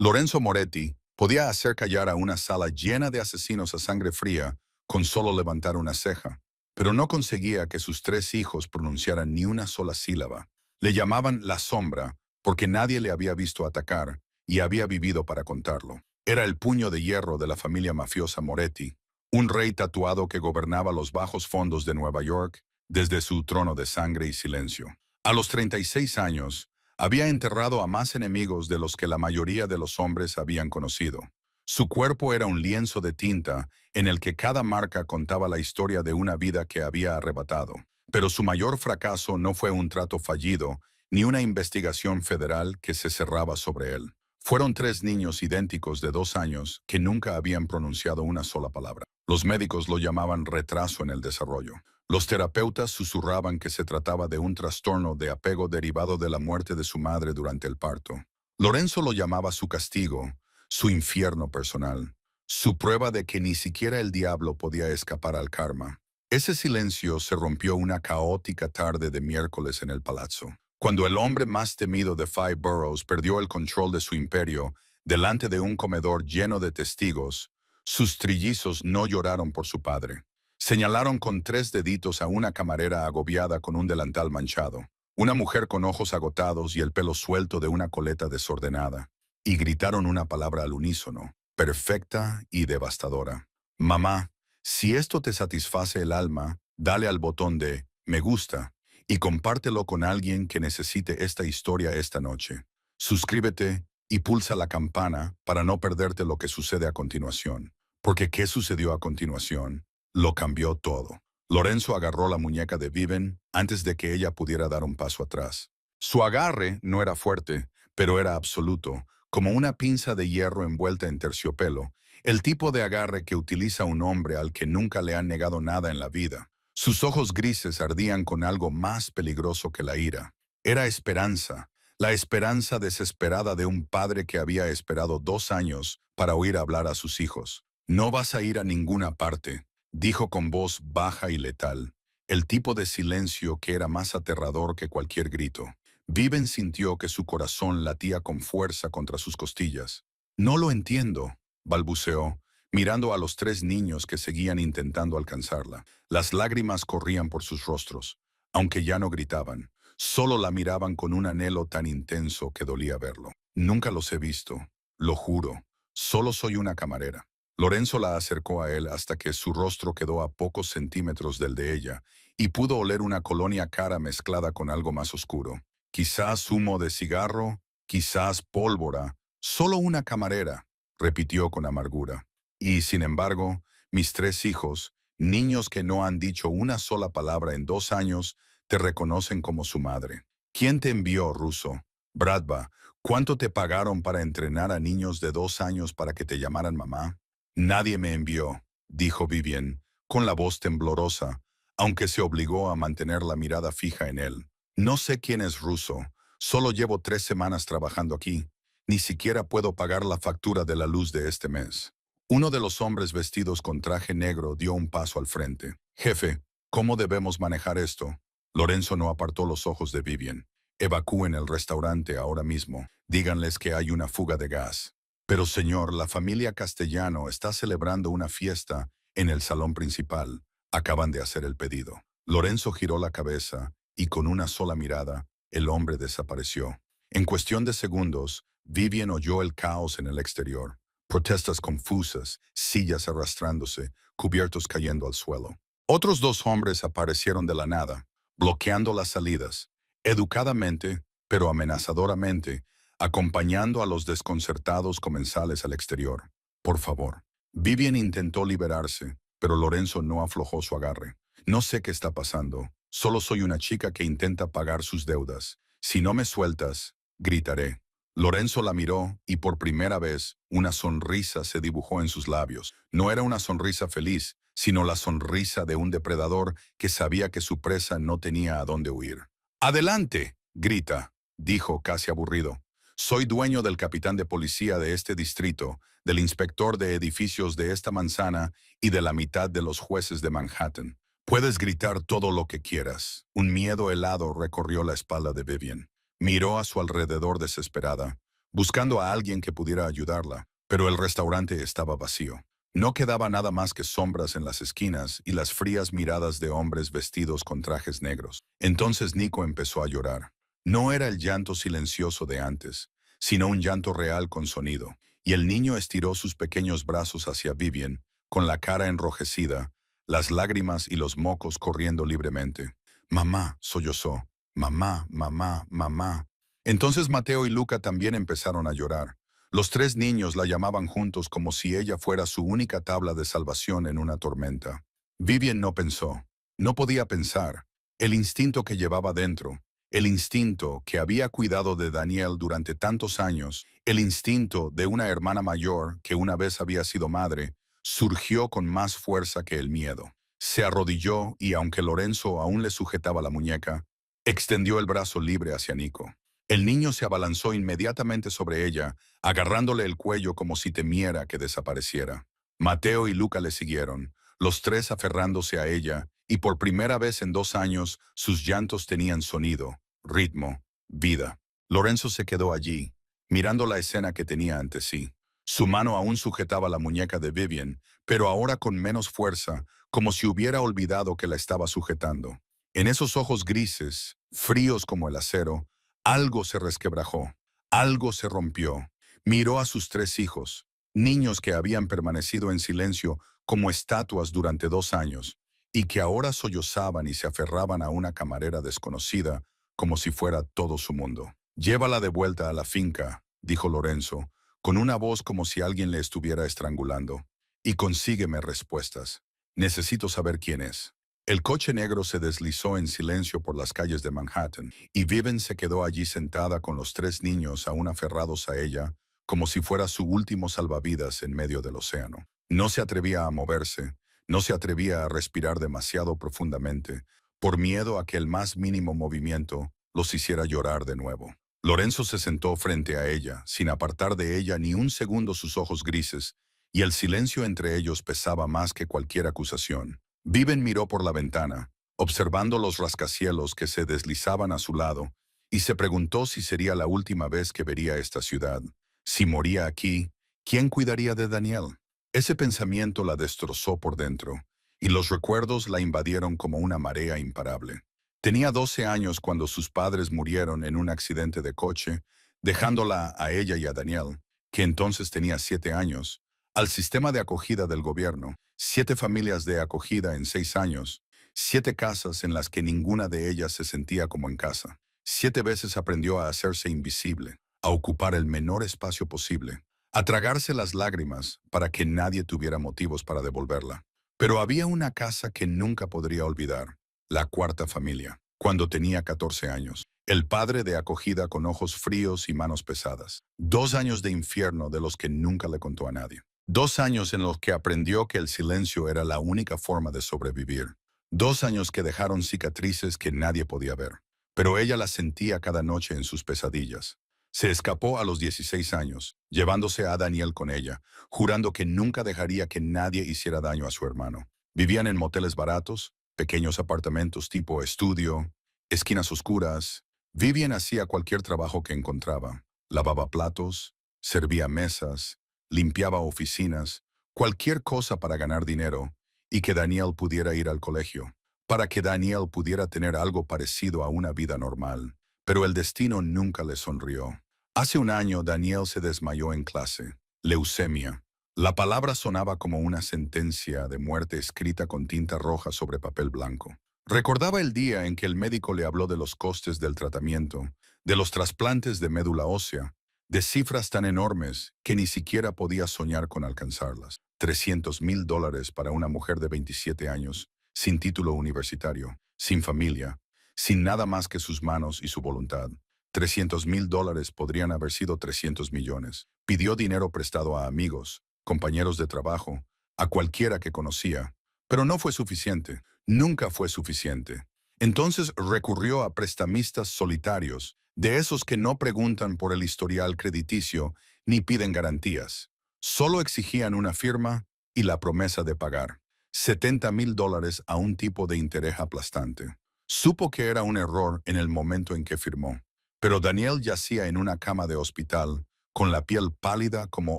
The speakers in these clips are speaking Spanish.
Lorenzo Moretti podía hacer callar a una sala llena de asesinos a sangre fría con solo levantar una ceja, pero no conseguía que sus tres hijos pronunciaran ni una sola sílaba. Le llamaban la sombra porque nadie le había visto atacar y había vivido para contarlo. Era el puño de hierro de la familia mafiosa Moretti, un rey tatuado que gobernaba los bajos fondos de Nueva York desde su trono de sangre y silencio. A los 36 años, había enterrado a más enemigos de los que la mayoría de los hombres habían conocido. Su cuerpo era un lienzo de tinta en el que cada marca contaba la historia de una vida que había arrebatado. Pero su mayor fracaso no fue un trato fallido, ni una investigación federal que se cerraba sobre él. Fueron tres niños idénticos de 2 años que nunca habían pronunciado una sola palabra. Los médicos lo llamaban retraso en el desarrollo. Los terapeutas susurraban que se trataba de un trastorno de apego derivado de la muerte de su madre durante el parto. Lorenzo lo llamaba su castigo, su infierno personal, su prueba de que ni siquiera el diablo podía escapar al karma. Ese silencio se rompió una caótica tarde de miércoles en el palazzo, cuando el hombre más temido de Five Boroughs perdió el control de su imperio delante de un comedor lleno de testigos. Sus trillizos no lloraron por su padre. Señalaron con tres deditos a una camarera agobiada con un delantal manchado, una mujer con ojos agotados y el pelo suelto de una coleta desordenada, y gritaron una palabra al unísono, perfecta y devastadora. Mamá, si esto te satisface el alma, dale al botón de me gusta y compártelo con alguien que necesite esta historia esta noche. Suscríbete y pulsa la campana para no perderte lo que sucede a continuación. Porque ¿qué sucedió a continuación? Lo cambió todo. Lorenzo agarró la muñeca de Vivian antes de que ella pudiera dar un paso atrás. Su agarre no era fuerte, pero era absoluto, como una pinza de hierro envuelta en terciopelo, el tipo de agarre que utiliza un hombre al que nunca le han negado nada en la vida. Sus ojos grises ardían con algo más peligroso que la ira. Era esperanza, la esperanza desesperada de un padre que había esperado 2 años para oír hablar a sus hijos. No vas a ir a ninguna parte, dijo con voz baja y letal, el tipo de silencio que era más aterrador que cualquier grito. Viven sintió que su corazón latía con fuerza contra sus costillas. No lo entiendo, balbuceó, mirando a los tres niños que seguían intentando alcanzarla. Las lágrimas corrían por sus rostros, aunque ya no gritaban. Solo la miraban con un anhelo tan intenso que dolía verlo. Nunca los he visto, lo juro. Solo soy una camarera. Lorenzo la acercó a él hasta que su rostro quedó a pocos centímetros del de ella y pudo oler una colonia cara mezclada con algo más oscuro. Quizás humo de cigarro, quizás pólvora, solo una camarera, repitió con amargura. Y, sin embargo, mis tres hijos, niños que no han dicho una sola palabra en 2 años, te reconocen como su madre. ¿Quién te envió, Russo? Bradba, ¿cuánto te pagaron para entrenar a niños de 2 años para que te llamaran mamá? Nadie me envió, dijo Vivian, con la voz temblorosa, aunque se obligó a mantener la mirada fija en él. No sé quién es Russo, solo llevo 3 semanas trabajando aquí. Ni siquiera puedo pagar la factura de la luz de este mes. Uno de los hombres vestidos con traje negro dio un paso al frente. Jefe, ¿cómo debemos manejar esto? Lorenzo no apartó los ojos de Vivian. Evacúen el restaurante ahora mismo. Díganles que hay una fuga de gas. Pero señor, la familia Castellano está celebrando una fiesta en el salón principal. Acaban de hacer el pedido. Lorenzo giró la cabeza y con una sola mirada, el hombre desapareció. En cuestión de segundos, Vivian oyó el caos en el exterior. Protestas confusas, sillas arrastrándose, cubiertos cayendo al suelo. Otros dos hombres aparecieron de la nada, bloqueando las salidas, educadamente, pero amenazadoramente, acompañando a los desconcertados comensales al exterior. Por favor. Vivian intentó liberarse, pero Lorenzo no aflojó su agarre. No sé qué está pasando. Solo soy una chica que intenta pagar sus deudas. Si no me sueltas, gritaré. Lorenzo la miró y por primera vez una sonrisa se dibujó en sus labios. No era una sonrisa feliz, sino la sonrisa de un depredador que sabía que su presa no tenía a dónde huir. ¡Adelante!, grita, dijo casi aburrido. Soy dueño del capitán de policía de este distrito, del inspector de edificios de esta manzana y de la mitad de los jueces de Manhattan. Puedes gritar todo lo que quieras. Un miedo helado recorrió la espalda de Vivian. Miró a su alrededor desesperada. buscando a alguien que pudiera ayudarla, pero el restaurante estaba vacío. No quedaba nada más que sombras en las esquinas y las frías miradas de hombres vestidos con trajes negros. Entonces Nico empezó a llorar. No era el llanto silencioso de antes, sino un llanto real con sonido, y el niño estiró sus pequeños brazos hacia Vivian, con la cara enrojecida, las lágrimas y los mocos corriendo libremente. Mamá, sollozó. Mamá, mamá, mamá. Entonces Mateo y Luca también empezaron a llorar. Los tres niños la llamaban juntos como si ella fuera su única tabla de salvación en una tormenta. Vivian no pensó. No podía pensar. El instinto que llevaba dentro, el instinto que había cuidado de Daniel durante tantos años, el instinto de una hermana mayor que una vez había sido madre, surgió con más fuerza que el miedo. Se arrodilló y, aunque Lorenzo aún le sujetaba la muñeca, extendió el brazo libre hacia Nico. El niño se abalanzó inmediatamente sobre ella, agarrándole el cuello como si temiera que desapareciera. Mateo y Luca le siguieron, los tres aferrándose a ella, y por primera vez en 2 años sus llantos tenían sonido, ritmo, vida. Lorenzo se quedó allí, mirando la escena que tenía ante sí. Su mano aún sujetaba la muñeca de Vivian, pero ahora con menos fuerza, como si hubiera olvidado que la estaba sujetando. En esos ojos grises, fríos como el acero, algo se resquebrajó, algo se rompió. Miró a sus tres hijos, niños que habían permanecido en silencio como estatuas durante 2 años, y que ahora sollozaban y se aferraban a una camarera desconocida como si fuera todo su mundo. Llévala de vuelta a la finca, dijo Lorenzo, con una voz como si alguien le estuviera estrangulando, y consígueme respuestas. Necesito saber quién es. El coche negro se deslizó en silencio por las calles de Manhattan, y Vivian se quedó allí sentada con los tres niños aún aferrados a ella, como si fuera su último salvavidas en medio del océano. No se atrevía a moverse, no se atrevía a respirar demasiado profundamente, por miedo a que el más mínimo movimiento los hiciera llorar de nuevo. Lorenzo se sentó frente a ella, sin apartar de ella ni un segundo sus ojos grises, y el silencio entre ellos pesaba más que cualquier acusación. Vivian miró por la ventana, observando los rascacielos que se deslizaban a su lado, y se preguntó si sería la última vez que vería esta ciudad. Si moría aquí, ¿quién cuidaría de Daniel? Ese pensamiento la destrozó por dentro, y los recuerdos la invadieron como una marea imparable. Tenía 12 años cuando sus padres murieron en un accidente de coche, dejándola a ella y a Daniel, que entonces tenía 7 años, al sistema de acogida del gobierno. 7 familias de acogida en 6 años, 7 casas en las que ninguna de ellas se sentía como en casa. 7 veces aprendió a hacerse invisible, a ocupar el menor espacio posible, a tragarse las lágrimas para que nadie tuviera motivos para devolverla. Pero había una casa que nunca podría olvidar, la cuarta familia, cuando tenía 14 años. El padre de acogida con ojos fríos y manos pesadas. 2 años de infierno de los que nunca le contó a nadie. 2 años en los que aprendió que el silencio era la única forma de sobrevivir. 2 años que dejaron cicatrices que nadie podía ver. Pero ella las sentía cada noche en sus pesadillas. Se escapó a los 16 años, llevándose a Daniel con ella, jurando que nunca dejaría que nadie hiciera daño a su hermano. Vivían en moteles baratos, pequeños apartamentos tipo estudio, esquinas oscuras. Vivian hacía cualquier trabajo que encontraba. Lavaba platos, servía mesas, limpiaba oficinas, cualquier cosa para ganar dinero y que Daniel pudiera ir al colegio, para que Daniel pudiera tener algo parecido a una vida normal. Pero el destino nunca le sonrió. Hace un año Daniel se desmayó en clase. Leucemia. La palabra sonaba como una sentencia de muerte escrita con tinta roja sobre papel blanco. Recordaba el día en que el médico le habló de los costes del tratamiento, de los trasplantes de médula ósea, de cifras tan enormes que ni siquiera podía soñar con alcanzarlas. $300,000 para una mujer de 27 años, sin título universitario, sin familia, sin nada más que sus manos y su voluntad. $300,000 podrían haber sido 300 millones. Pidió dinero prestado a amigos, compañeros de trabajo, a cualquiera que conocía, pero no fue suficiente, nunca fue suficiente. Entonces recurrió a prestamistas solitarios, de esos que no preguntan por el historial crediticio ni piden garantías. Solo exigían una firma y la promesa de pagar. $70,000 a un tipo de interés aplastante. Supo que era un error en el momento en que firmó. Pero Daniel yacía en una cama de hospital, con la piel pálida como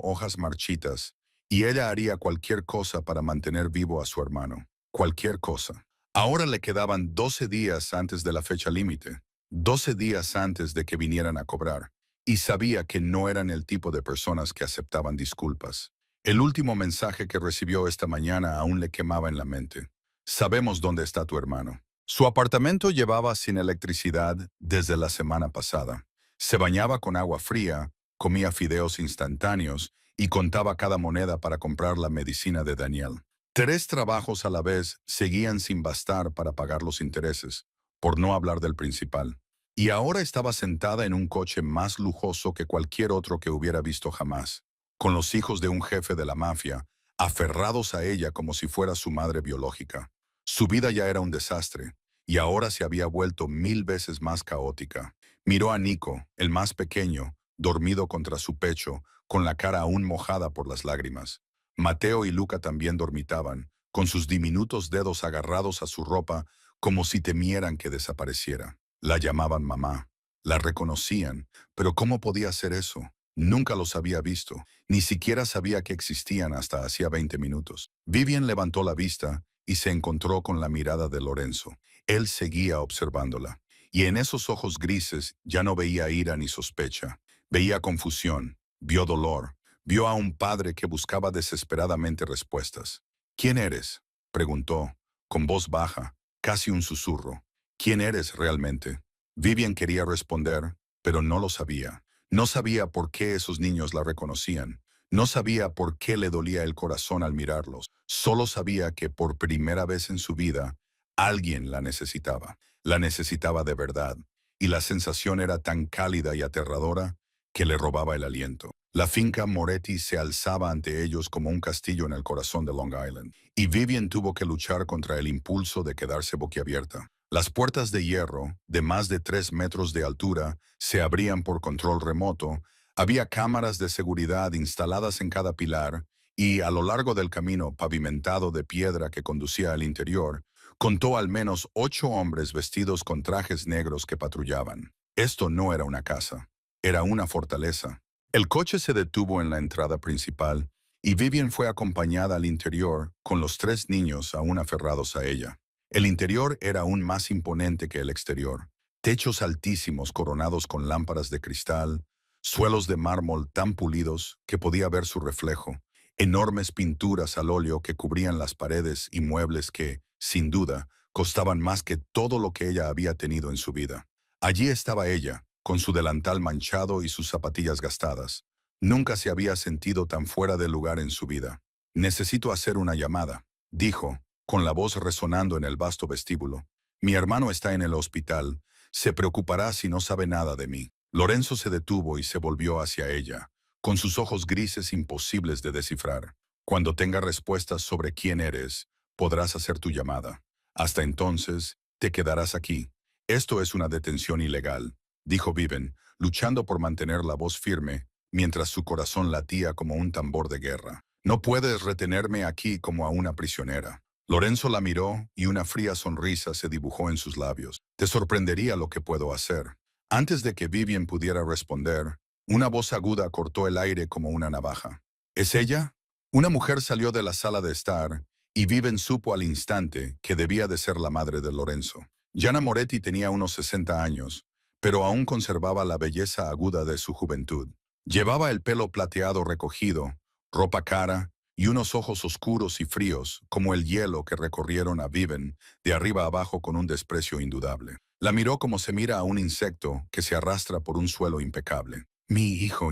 hojas marchitas, y ella haría cualquier cosa para mantener vivo a su hermano. Cualquier cosa. Ahora le quedaban 12 días antes de la fecha límite, 12 días antes de que vinieran a cobrar, y sabía que no eran el tipo de personas que aceptaban disculpas. El último mensaje que recibió esta mañana aún le quemaba en la mente. Sabemos dónde está tu hermano. Su apartamento llevaba sin electricidad desde la semana pasada. Se bañaba con agua fría, comía fideos instantáneos y contaba cada moneda para comprar la medicina de Daniel. 3 trabajos a la vez seguían sin bastar para pagar los intereses, por no hablar del principal. Y ahora estaba sentada en un coche más lujoso que cualquier otro que hubiera visto jamás, con los hijos de un jefe de la mafia, aferrados a ella como si fuera su madre biológica. Su vida ya era un desastre, y ahora se había vuelto 1000 veces más caótica. Miró a Nico, el más pequeño, dormido contra su pecho, con la cara aún mojada por las lágrimas. Mateo y Luca también dormitaban, con sus diminutos dedos agarrados a su ropa, como si temieran que desapareciera. La llamaban mamá. La reconocían, pero ¿cómo podía hacer eso? Nunca los había visto, ni siquiera sabía que existían hasta hacía 20 minutos. Vivian levantó la vista y se encontró con la mirada de Lorenzo. Él seguía observándola, y en esos ojos grises ya no veía ira ni sospecha. Veía confusión, vio dolor, vio a un padre que buscaba desesperadamente respuestas. ¿Quién eres?, preguntó, con voz baja, casi un susurro. ¿Quién eres realmente? Vivian quería responder, pero no lo sabía. No sabía por qué esos niños la reconocían. No sabía por qué le dolía el corazón al mirarlos. Solo sabía que por primera vez en su vida, alguien la necesitaba. La necesitaba de verdad. Y la sensación era tan cálida y aterradora que le robaba el aliento. La finca Moretti se alzaba ante ellos como un castillo en el corazón de Long Island, y Vivian tuvo que luchar contra el impulso de quedarse boquiabierta. Las puertas de hierro, de más de 3 metros de altura, se abrían por control remoto. Había cámaras de seguridad instaladas en cada pilar, y a lo largo del camino pavimentado de piedra que conducía al interior, contó al menos 8 hombres vestidos con trajes negros que patrullaban. Esto no era una casa, era una fortaleza. El coche se detuvo en la entrada principal, y Vivian fue acompañada al interior con los 3 niños aún aferrados a ella. El interior era aún más imponente que el exterior. Techos altísimos coronados con lámparas de cristal, suelos de mármol tan pulidos que podía ver su reflejo, enormes pinturas al óleo que cubrían las paredes y muebles que, sin duda, costaban más que todo lo que ella había tenido en su vida. Allí estaba ella, con su delantal manchado y sus zapatillas gastadas. Nunca se había sentido tan fuera de lugar en su vida. «Necesito hacer una llamada», dijo, con la voz resonando en el vasto vestíbulo. «Mi hermano está en el hospital. Se preocupará si no sabe nada de mí». Lorenzo se detuvo y se volvió hacia ella, con sus ojos grises imposibles de descifrar. «Cuando tenga respuestas sobre quién eres, podrás hacer tu llamada. Hasta entonces, te quedarás aquí. Esto es una detención ilegal», dijo Vivian, luchando por mantener la voz firme, mientras su corazón latía como un tambor de guerra. «No puedes retenerme aquí como a una prisionera». Lorenzo la miró y una fría sonrisa se dibujó en sus labios. «Te sorprendería lo que puedo hacer». Antes de que Vivian pudiera responder, una voz aguda cortó el aire como una navaja. «¿Es ella?». Una mujer salió de la sala de estar, y Vivian supo al instante que debía de ser la madre de Lorenzo. Gianna Moretti tenía unos 60 años, pero aún conservaba la belleza aguda de su juventud. Llevaba el pelo plateado recogido, ropa cara y unos ojos oscuros y fríos como el hielo que recorrieron a Vivian de arriba abajo con un desprecio indudable. La miró como se mira a un insecto que se arrastra por un suelo impecable. «Mi hijo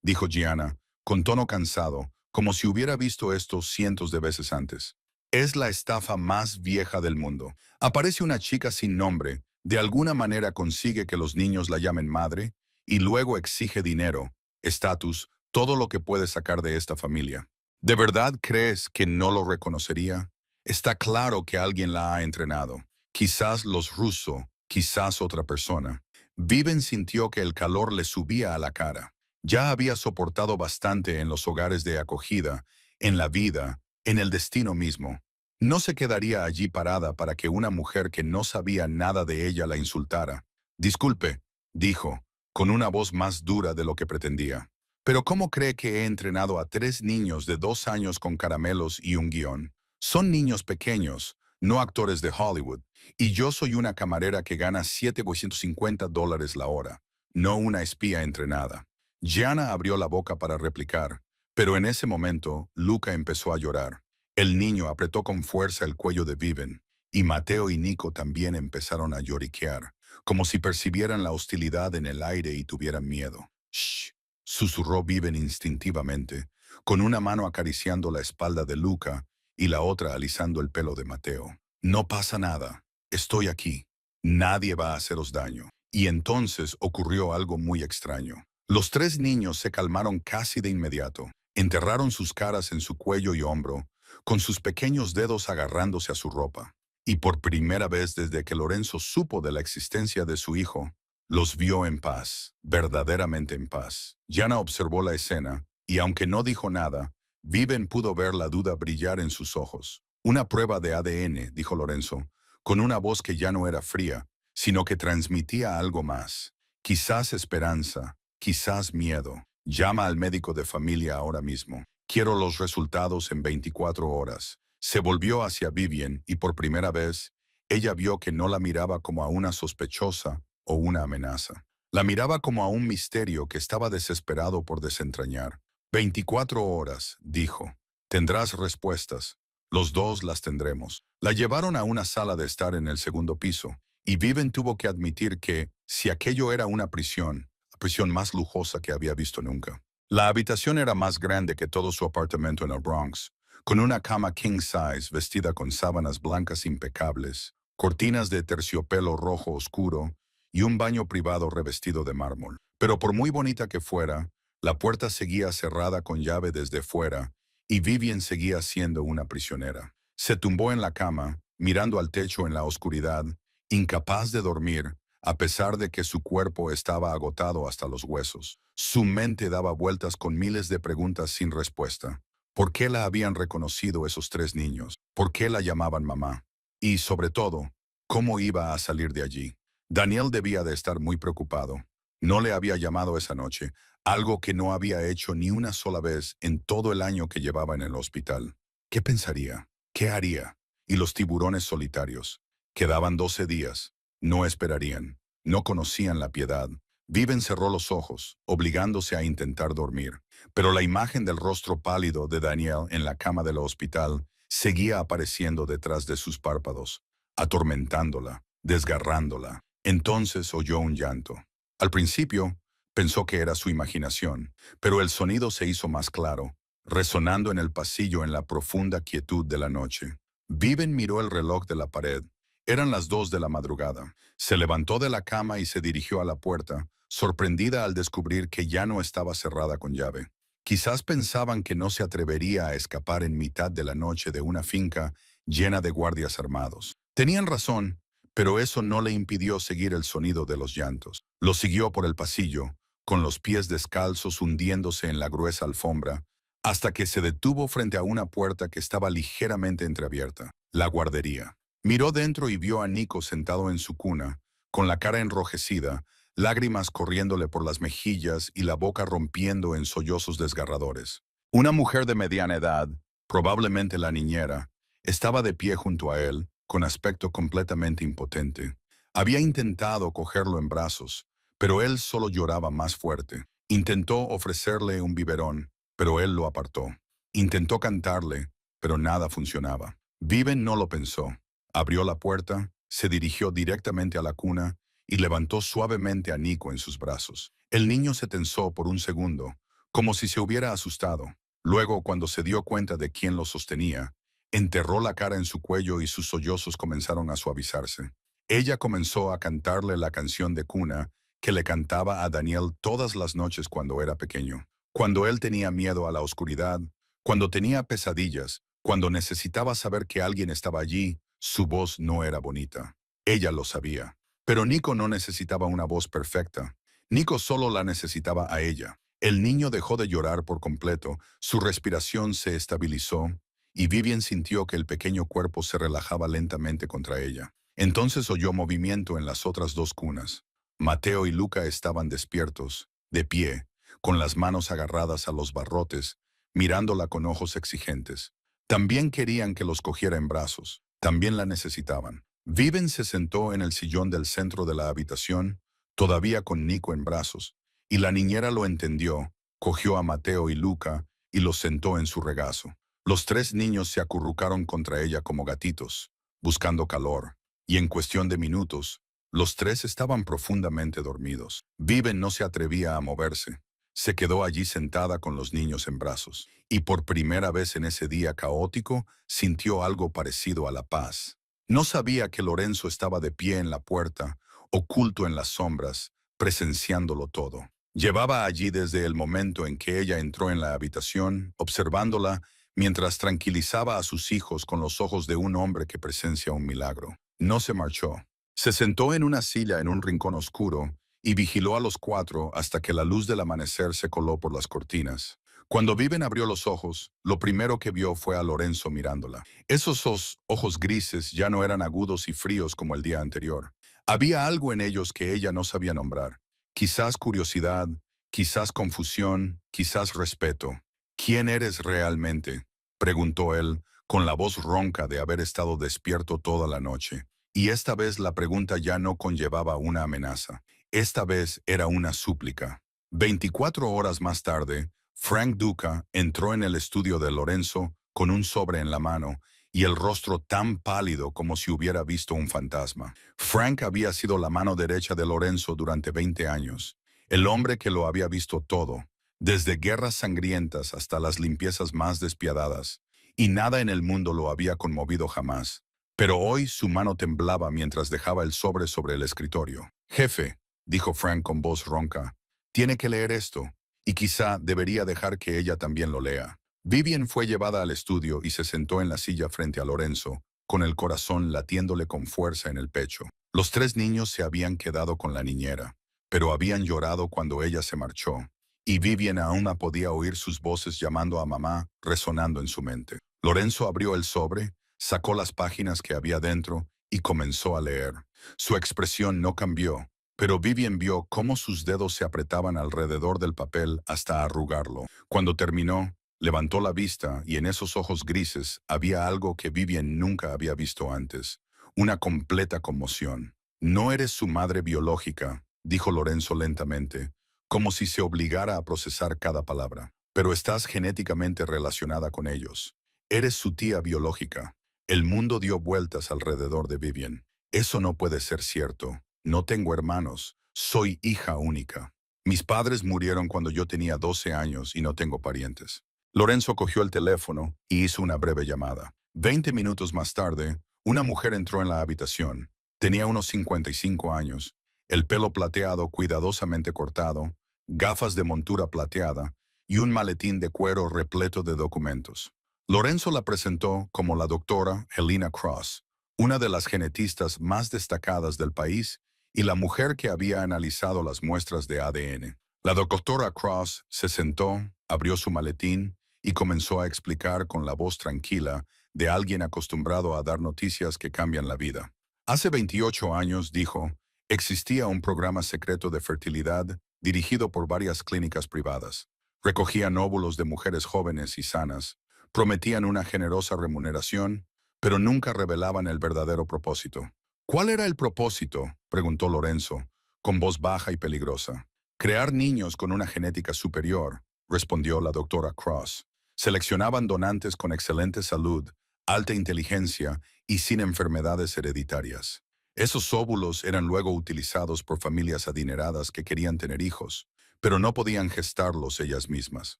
dijo Gianna, con tono cansado, como si hubiera visto esto cientos de veces antes. «Es la estafa más vieja del mundo. Aparece una chica sin nombre, de alguna manera consigue que los niños la llamen madre, y luego exige dinero, estatus, todo lo que puede sacar de esta familia. ¿De verdad crees que no lo reconocería? Está claro que alguien la ha entrenado. Quizás los rusos, quizás otra persona». Vivian sintió que el calor le subía a la cara. Ya había soportado bastante en los hogares de acogida, en la vida, en el destino mismo. No se quedaría allí parada para que una mujer que no sabía nada de ella la insultara. «Disculpe», dijo, con una voz más dura de lo que pretendía. Pero ¿cómo cree que he entrenado a 3 niños de 2 años con caramelos y un guión? Son niños pequeños, no actores de Hollywood, y yo soy una camarera que gana $750 la hora, no una espía entrenada. Gianna abrió la boca para replicar, pero en ese momento, Luca empezó a llorar. El niño apretó con fuerza el cuello de Viven, y Mateo y Nico también empezaron a lloriquear, como si percibieran la hostilidad en el aire y tuvieran miedo. «Shh», susurró Viven instintivamente, con una mano acariciando la espalda de Luca y la otra alisando el pelo de Mateo. «No pasa nada. Estoy aquí. Nadie va a haceros daño». Y entonces ocurrió algo muy extraño. Los 3 niños se calmaron casi de inmediato. Enterraron sus caras en su cuello y hombro, con sus pequeños dedos agarrándose a su ropa. Y por primera vez desde que Lorenzo supo de la existencia de su hijo, los vio en paz, verdaderamente en paz. Gianna observó la escena, y aunque no dijo nada, Viven pudo ver la duda brillar en sus ojos. «Una prueba de ADN», dijo Lorenzo, con una voz que ya no era fría, sino que transmitía algo más. Quizás esperanza, quizás miedo. «Llama al médico de familia ahora mismo. Quiero los resultados en 24 horas». Se volvió hacia Vivian y por primera vez, ella vio que no la miraba como a una sospechosa o una amenaza. La miraba como a un misterio que estaba desesperado por desentrañar. 24 horas, dijo. Tendrás respuestas. Los dos las tendremos. La llevaron a una sala de estar en el segundo piso, y Viven tuvo que admitir que, si aquello era una prisión, la prisión más lujosa que había visto nunca. La habitación era más grande que todo su apartamento en el Bronx, con una cama king size vestida con sábanas blancas impecables, cortinas de terciopelo rojo oscuro y un baño privado revestido de mármol. Pero por muy bonita que fuera, la puerta seguía cerrada con llave desde fuera y Vivian seguía siendo una prisionera. Se tumbó en la cama, mirando al techo en la oscuridad, incapaz de dormir, a pesar de que su cuerpo estaba agotado hasta los huesos. Su mente daba vueltas con miles de preguntas sin respuesta. ¿Por qué la habían reconocido esos 3 niños? ¿Por qué la llamaban mamá? Y, sobre todo, ¿cómo iba a salir de allí? Daniel debía de estar muy preocupado. No le había llamado esa noche, algo que no había hecho ni una sola vez en todo el año que llevaba en el hospital. ¿Qué pensaría? ¿Qué haría? Y los tiburones solitarios. Quedaban 12 días. No esperarían. No conocían la piedad. Viven cerró los ojos, obligándose a intentar dormir. Pero la imagen del rostro pálido de Daniel en la cama del hospital seguía apareciendo detrás de sus párpados, atormentándola, desgarrándola. Entonces oyó un llanto. Al principio, pensó que era su imaginación, pero el sonido se hizo más claro, resonando en el pasillo en la profunda quietud de la noche. Viven miró el reloj de la pared. Eran las 2 de la madrugada. Se levantó de la cama y se dirigió a la puerta, sorprendida al descubrir que ya no estaba cerrada con llave. Quizás pensaban que no se atrevería a escapar en mitad de la noche de una finca llena de guardias armados. Tenían razón, pero eso no le impidió seguir el sonido de los llantos. Lo siguió por el pasillo, con los pies descalzos hundiéndose en la gruesa alfombra, hasta que se detuvo frente a una puerta que estaba ligeramente entreabierta. La guardería. Miró dentro y vio a Nico sentado en su cuna, con la cara enrojecida, lágrimas corriéndole por las mejillas y la boca rompiendo en sollozos desgarradores. Una mujer de mediana edad, probablemente la niñera, estaba de pie junto a él, con aspecto completamente impotente. Había intentado cogerlo en brazos, pero él solo lloraba más fuerte. Intentó ofrecerle un biberón, pero él lo apartó. Intentó cantarle, pero nada funcionaba. Viven no lo pensó. Abrió la puerta, se dirigió directamente a la cuna y levantó suavemente a Nico en sus brazos. El niño se tensó por un segundo, como si se hubiera asustado. Luego, cuando se dio cuenta de quién lo sostenía, enterró la cara en su cuello y sus sollozos comenzaron a suavizarse. Ella comenzó a cantarle la canción de cuna que le cantaba a Daniel todas las noches cuando era pequeño. Cuando él tenía miedo a la oscuridad, cuando tenía pesadillas, cuando necesitaba saber que alguien estaba allí, su voz no era bonita. Ella lo sabía. Pero Nico no necesitaba una voz perfecta. Nico solo la necesitaba a ella. El niño dejó de llorar por completo, su respiración se estabilizó, y Vivian sintió que el pequeño cuerpo se relajaba lentamente contra ella. Entonces oyó movimiento en las otras 2 cunas. Mateo y Luca estaban despiertos, de pie, con las manos agarradas a los barrotes, mirándola con ojos exigentes. También querían que los cogiera en brazos. También la necesitaban. Viven se sentó en el sillón del centro de la habitación, todavía con Nico en brazos, y la niñera lo entendió, cogió a Mateo y Luca y los sentó en su regazo. Los tres niños se acurrucaron contra ella como gatitos, buscando calor, y en cuestión de minutos, los tres estaban profundamente dormidos. Viven no se atrevía a moverse. Se quedó allí sentada con los niños en brazos, y por primera vez en ese día caótico sintió algo parecido a la paz. No sabía que Lorenzo estaba de pie en la puerta, oculto en las sombras, presenciándolo todo. Llevaba allí desde el momento en que ella entró en la habitación, observándola, mientras tranquilizaba a sus hijos con los ojos de un hombre que presencia un milagro. No se marchó. Se sentó en una silla en un rincón oscuro y vigiló a los cuatro hasta que la luz del amanecer se coló por las cortinas. Cuando Viven abrió los ojos, lo primero que vio fue a Lorenzo mirándola. Esos ojos grises ya no eran agudos y fríos como el día anterior. Había algo en ellos que ella no sabía nombrar. Quizás curiosidad, quizás confusión, quizás respeto. ¿Quién eres realmente?, preguntó él, con la voz ronca de haber estado despierto toda la noche. Y esta vez la pregunta ya no conllevaba una amenaza. Esta vez era una súplica. 24 horas más tarde, Frank Duca entró en el estudio de Lorenzo con un sobre en la mano y el rostro tan pálido como si hubiera visto un fantasma. Frank había sido la mano derecha de Lorenzo durante 20 años, el hombre que lo había visto todo, desde guerras sangrientas hasta las limpiezas más despiadadas, y nada en el mundo lo había conmovido jamás. Pero hoy su mano temblaba mientras dejaba el sobre el escritorio. «Jefe», dijo Frank con voz ronca, «tiene que leer esto, y quizá debería dejar que ella también lo lea». Vivian fue llevada al estudio y se sentó en la silla frente a Lorenzo, con el corazón latiéndole con fuerza en el pecho. Los tres niños se habían quedado con la niñera, pero habían llorado cuando ella se marchó, y Vivian aún podía oír sus voces llamando a mamá, resonando en su mente. Lorenzo abrió el sobre, sacó las páginas que había dentro y comenzó a leer. Su expresión no cambió, pero Vivian vio cómo sus dedos se apretaban alrededor del papel hasta arrugarlo. Cuando terminó, levantó la vista y en esos ojos grises había algo que Vivian nunca había visto antes, una completa conmoción. «No eres su madre biológica», dijo Lorenzo lentamente, como si se obligara a procesar cada palabra, «pero estás genéticamente relacionada con ellos. Eres su tía biológica». El mundo dio vueltas alrededor de Vivian. «Eso no puede ser cierto. No tengo hermanos. Soy hija única. Mis padres murieron cuando yo tenía 12 años y no tengo parientes». Lorenzo cogió el teléfono y hizo una breve llamada. 20 minutos más tarde, una mujer entró en la habitación. Tenía unos 55 años, el pelo plateado cuidadosamente cortado, gafas de montura plateada y un maletín de cuero repleto de documentos. Lorenzo la presentó como la doctora Helena Cross, una de las genetistas más destacadas del país y la mujer que había analizado las muestras de ADN. La doctora Cross se sentó, abrió su maletín y comenzó a explicar con la voz tranquila de alguien acostumbrado a dar noticias que cambian la vida. Hace 28 años, dijo, existía un programa secreto de fertilidad dirigido por varias clínicas privadas. Recogían óvulos de mujeres jóvenes y sanas, prometían una generosa remuneración, pero nunca revelaban el verdadero propósito. «¿Cuál era el propósito?», preguntó Lorenzo, con voz baja y peligrosa. «Crear niños con una genética superior», respondió la doctora Cross. «Seleccionaban donantes con excelente salud, alta inteligencia y sin enfermedades hereditarias. Esos óvulos eran luego utilizados por familias adineradas que querían tener hijos, pero no podían gestarlos ellas mismas».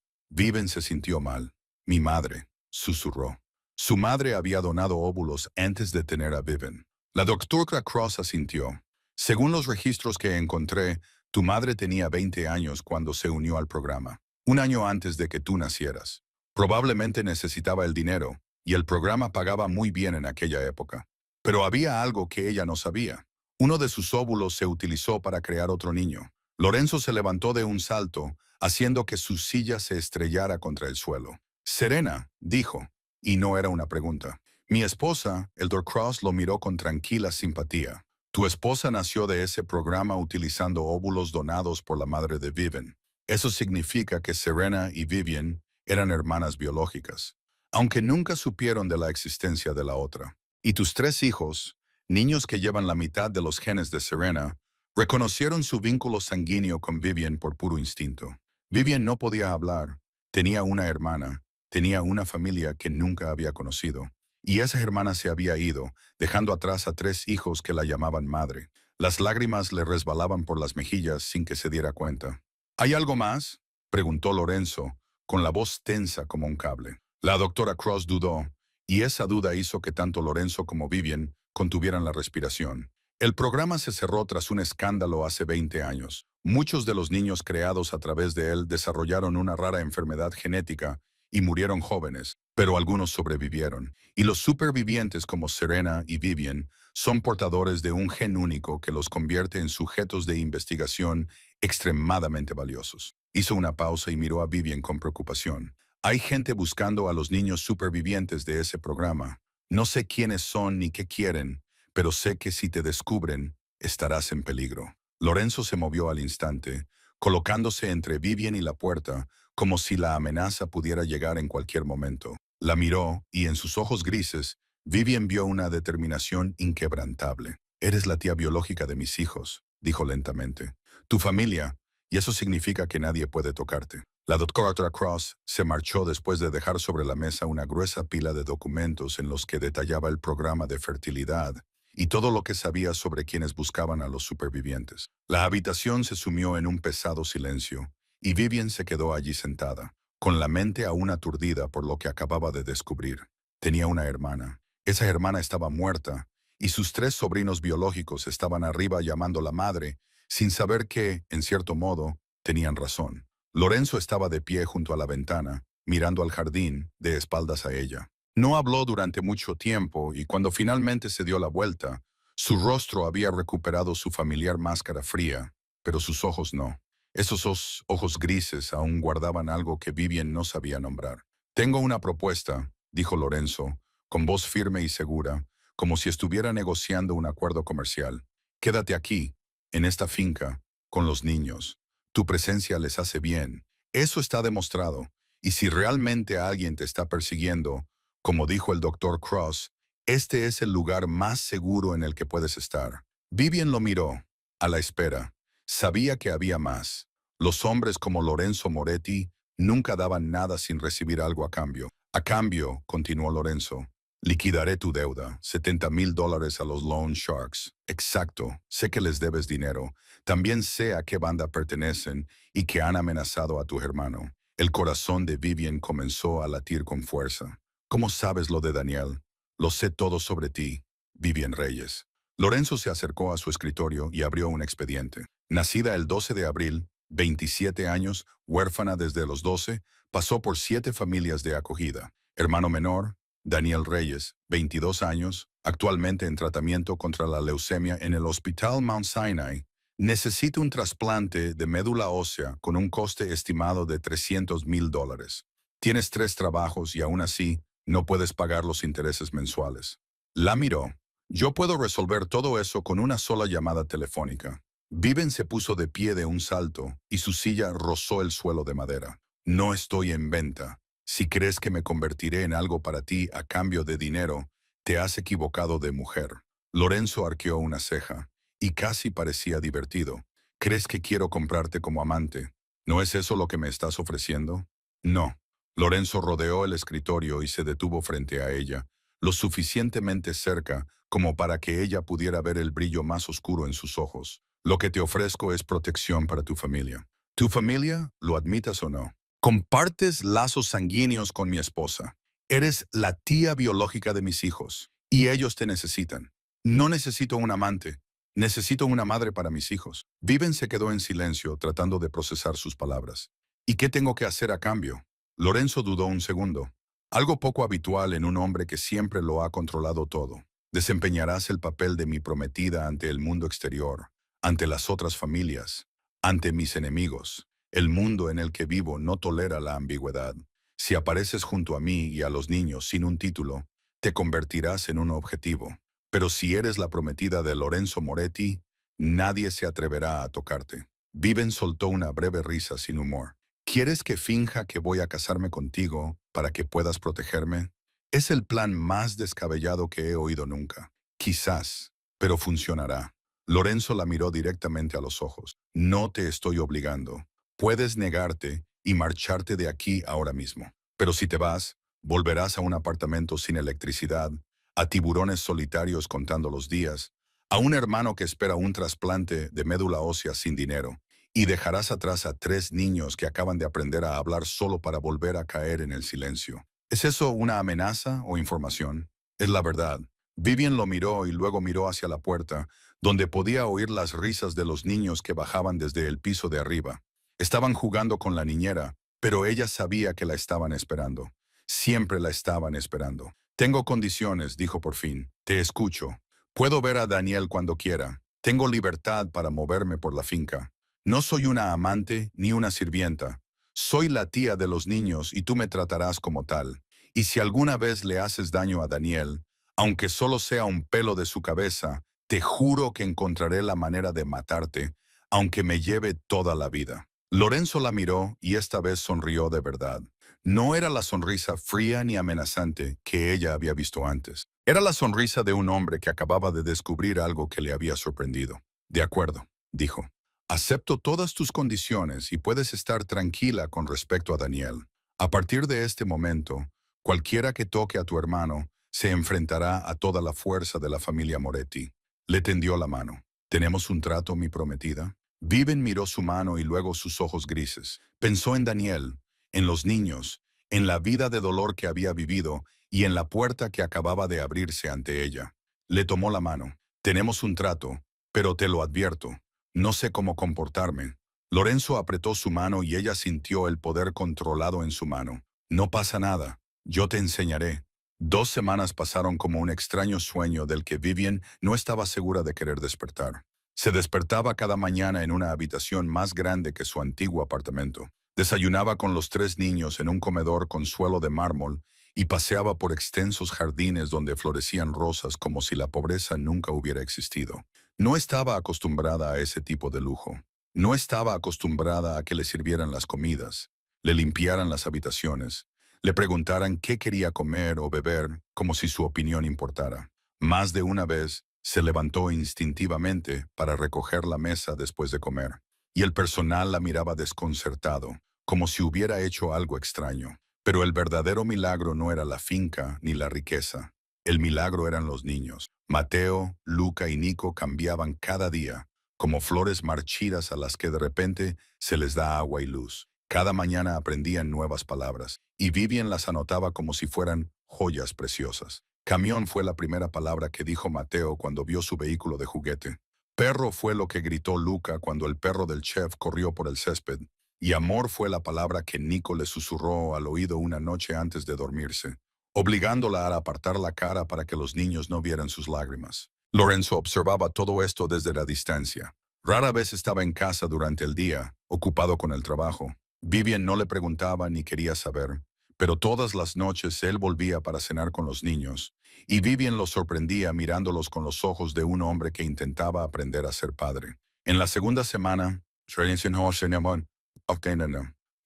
Viven se sintió mal. «Mi madre», susurró. Su madre había donado óvulos antes de tener a Viven. La doctora Cross asintió. «Según los registros que encontré, tu madre tenía 20 años cuando se unió al programa, un año antes de que tú nacieras. Probablemente necesitaba el dinero, y el programa pagaba muy bien en aquella época. Pero había algo que ella no sabía. Uno de sus óvulos se utilizó para crear otro niño». Lorenzo se levantó de un salto, haciendo que su silla se estrellara contra el suelo. «Serena», dijo, y no era una pregunta. «Mi esposa», el Dr. Cross lo miró con tranquila simpatía. «Tu esposa nació de ese programa utilizando óvulos donados por la madre de Viven. Eso significa que Serena y Vivian eran hermanas biológicas, aunque nunca supieron de la existencia de la otra. Y tus tres hijos, niños que llevan la mitad de los genes de Serena, reconocieron su vínculo sanguíneo con Vivian por puro instinto. Vivian no podía hablar, tenía una hermana, tenía una familia que nunca había conocido, y esa hermana se había ido, dejando atrás a tres hijos que la llamaban madre. Las lágrimas le resbalaban por las mejillas sin que se diera cuenta. ¿Hay algo más?, preguntó Lorenzo, con la voz tensa como un cable. La doctora Cross dudó, y esa duda hizo que tanto Lorenzo como Vivian contuvieran la respiración. El programa se cerró tras un escándalo hace 20 años. Muchos de los niños creados a través de él desarrollaron una rara enfermedad genética y murieron jóvenes, pero algunos sobrevivieron. Y los supervivientes como Serena y Vivian son portadores de un gen único que los convierte en sujetos de investigación extremadamente valiosos. Hizo una pausa y miró a Vivian con preocupación. Hay gente buscando a los niños supervivientes de ese programa. No sé quiénes son ni qué quieren, pero sé que si te descubren, estarás en peligro. Lorenzo se movió al instante, colocándose entre Vivian y la puerta, como si la amenaza pudiera llegar en cualquier momento. La miró y en sus ojos grises, Vivian vio una determinación inquebrantable. Eres la tía biológica de mis hijos, dijo lentamente. Tu familia, y eso significa que nadie puede tocarte. La doctora Cross se marchó después de dejar sobre la mesa una gruesa pila de documentos en los que detallaba el programa de fertilidad y todo lo que sabía sobre quienes buscaban a los supervivientes. La habitación se sumió en un pesado silencio, y Vivian se quedó allí sentada, con la mente aún aturdida por lo que acababa de descubrir. Tenía una hermana. Esa hermana estaba muerta, y sus tres sobrinos biológicos estaban arriba llamándola madre, sin saber que, en cierto modo, tenían razón. Lorenzo estaba de pie junto a la ventana, mirando al jardín, de espaldas a ella. No habló durante mucho tiempo y cuando finalmente se dio la vuelta, su rostro había recuperado su familiar máscara fría, pero sus ojos no. Esos ojos grises aún guardaban algo que Vivian no sabía nombrar. Tengo una propuesta, dijo Lorenzo, con voz firme y segura, como si estuviera negociando un acuerdo comercial. Quédate aquí, en esta finca, con los niños. Tu presencia les hace bien. Eso está demostrado. Y si realmente alguien te está persiguiendo, como dijo el doctor Cross, este es el lugar más seguro en el que puedes estar. Vivian lo miró, a la espera. Sabía que había más. Los hombres como Lorenzo Moretti nunca daban nada sin recibir algo a cambio. A cambio, continuó Lorenzo, liquidaré tu deuda, $70,000 a los Loan Sharks. Exacto, sé que les debes dinero. También sé a qué banda pertenecen y que han amenazado a tu hermano. El corazón de Vivian comenzó a latir con fuerza. ¿Cómo sabes lo de Daniel? Lo sé todo sobre ti, Vivian Reyes. Lorenzo se acercó a su escritorio y abrió un expediente. Nacida el 12 de abril, 27 años, huérfana desde los 12, pasó por 7 familias de acogida. Hermano menor, Daniel Reyes, 22 años, actualmente en tratamiento contra la leucemia en el Hospital Mount Sinai. Necesita un trasplante de médula ósea con un coste estimado de $300,000. Tienes 3 trabajos y aún así no puedes pagar los intereses mensuales. La miró. Yo puedo resolver todo eso con una sola llamada telefónica. Viven se puso de pie de un salto y su silla rozó el suelo de madera. No estoy en venta. Si crees que me convertiré en algo para ti a cambio de dinero, te has equivocado de mujer. Lorenzo arqueó una ceja y casi parecía divertido. ¿Crees que quiero comprarte como amante? ¿No es eso lo que me estás ofreciendo? No. Lorenzo rodeó el escritorio y se detuvo frente a ella, lo suficientemente cerca como para que ella pudiera ver el brillo más oscuro en sus ojos. Lo que te ofrezco es protección para tu familia. ¿Tu familia, lo admitas o no? Compartes lazos sanguíneos con mi esposa. Eres la tía biológica de mis hijos, y ellos te necesitan. No necesito un amante, necesito una madre para mis hijos. Viven se quedó en silencio, tratando de procesar sus palabras. ¿Y qué tengo que hacer a cambio? Lorenzo dudó un segundo. Algo poco habitual en un hombre que siempre lo ha controlado todo. Desempeñarás el papel de mi prometida ante el mundo exterior, ante las otras familias, ante mis enemigos. El mundo en el que vivo no tolera la ambigüedad. Si apareces junto a mí y a los niños sin un título, te convertirás en un objetivo. Pero si eres la prometida de Lorenzo Moretti, nadie se atreverá a tocarte. Vivian soltó una breve risa sin humor. ¿Quieres que finja que voy a casarme contigo para que puedas protegerme? Es el plan más descabellado que he oído nunca. Quizás, pero funcionará. Lorenzo la miró directamente a los ojos. No te estoy obligando. Puedes negarte y marcharte de aquí ahora mismo. Pero si te vas, volverás a un apartamento sin electricidad, a tiburones solitarios contando los días, a un hermano que espera un trasplante de médula ósea sin dinero, y dejarás atrás a 3 niños que acaban de aprender a hablar solo para volver a caer en el silencio. ¿Es eso una amenaza o información? Es la verdad. Vivian lo miró y luego miró hacia la puerta, donde podía oír las risas de los niños que bajaban desde el piso de arriba. Estaban jugando con la niñera, pero ella sabía que la estaban esperando. Siempre la estaban esperando. Tengo condiciones, dijo por fin. Te escucho. Puedo ver a Daniel cuando quiera. Tengo libertad para moverme por la finca. No soy una amante ni una sirvienta. Soy la tía de los niños y tú me tratarás como tal. Y si alguna vez le haces daño a Daniel, aunque solo sea un pelo de su cabeza, te juro que encontraré la manera de matarte, aunque me lleve toda la vida. Lorenzo la miró y esta vez sonrió de verdad. No era la sonrisa fría ni amenazante que ella había visto antes. Era la sonrisa de un hombre que acababa de descubrir algo que le había sorprendido. De acuerdo, dijo. Acepto todas tus condiciones y puedes estar tranquila con respecto a Daniel. A partir de este momento, cualquiera que toque a tu hermano se enfrentará a toda la fuerza de la familia Moretti. Le tendió la mano. ¿Tenemos un trato, mi prometida? Viven miró su mano y luego sus ojos grises. Pensó en Daniel, en los niños, en la vida de dolor que había vivido y en la puerta que acababa de abrirse ante ella. Le tomó la mano. Tenemos un trato, pero te lo advierto. No sé cómo comportarme. Lorenzo apretó su mano y ella sintió el poder controlado en su mano. No pasa nada. Yo te enseñaré. 2 semanas pasaron como un extraño sueño del que Vivian no estaba segura de querer despertar. Se despertaba cada mañana en una habitación más grande que su antiguo apartamento. Desayunaba con los 3 niños en un comedor con suelo de mármol y paseaba por extensos jardines donde florecían rosas como si la pobreza nunca hubiera existido. No estaba acostumbrada a ese tipo de lujo. No estaba acostumbrada a que le sirvieran las comidas, le limpiaran las habitaciones, le preguntaran qué quería comer o beber como si su opinión importara. Más de una vez se levantó instintivamente para recoger la mesa después de comer, y el personal la miraba desconcertado, como si hubiera hecho algo extraño. Pero el verdadero milagro no era la finca ni la riqueza. El milagro eran los niños. Mateo, Luca y Nico cambiaban cada día, como flores marchitas a las que de repente se les da agua y luz. Cada mañana aprendían nuevas palabras, y Vivian las anotaba como si fueran joyas preciosas. Camión fue la primera palabra que dijo Mateo cuando vio su vehículo de juguete. Perro fue lo que gritó Luca cuando el perro del chef corrió por el césped. Y amor fue la palabra que Nico le susurró al oído una noche antes de dormirse, obligándola a apartar la cara para que los niños no vieran sus lágrimas. Lorenzo observaba todo esto desde la distancia. Rara vez estaba en casa durante el día, ocupado con el trabajo. Vivian no le preguntaba ni quería saber, pero todas las noches él volvía para cenar con los niños, y Vivian los sorprendía mirándolos con los ojos de un hombre que intentaba aprender a ser padre. En la segunda semana,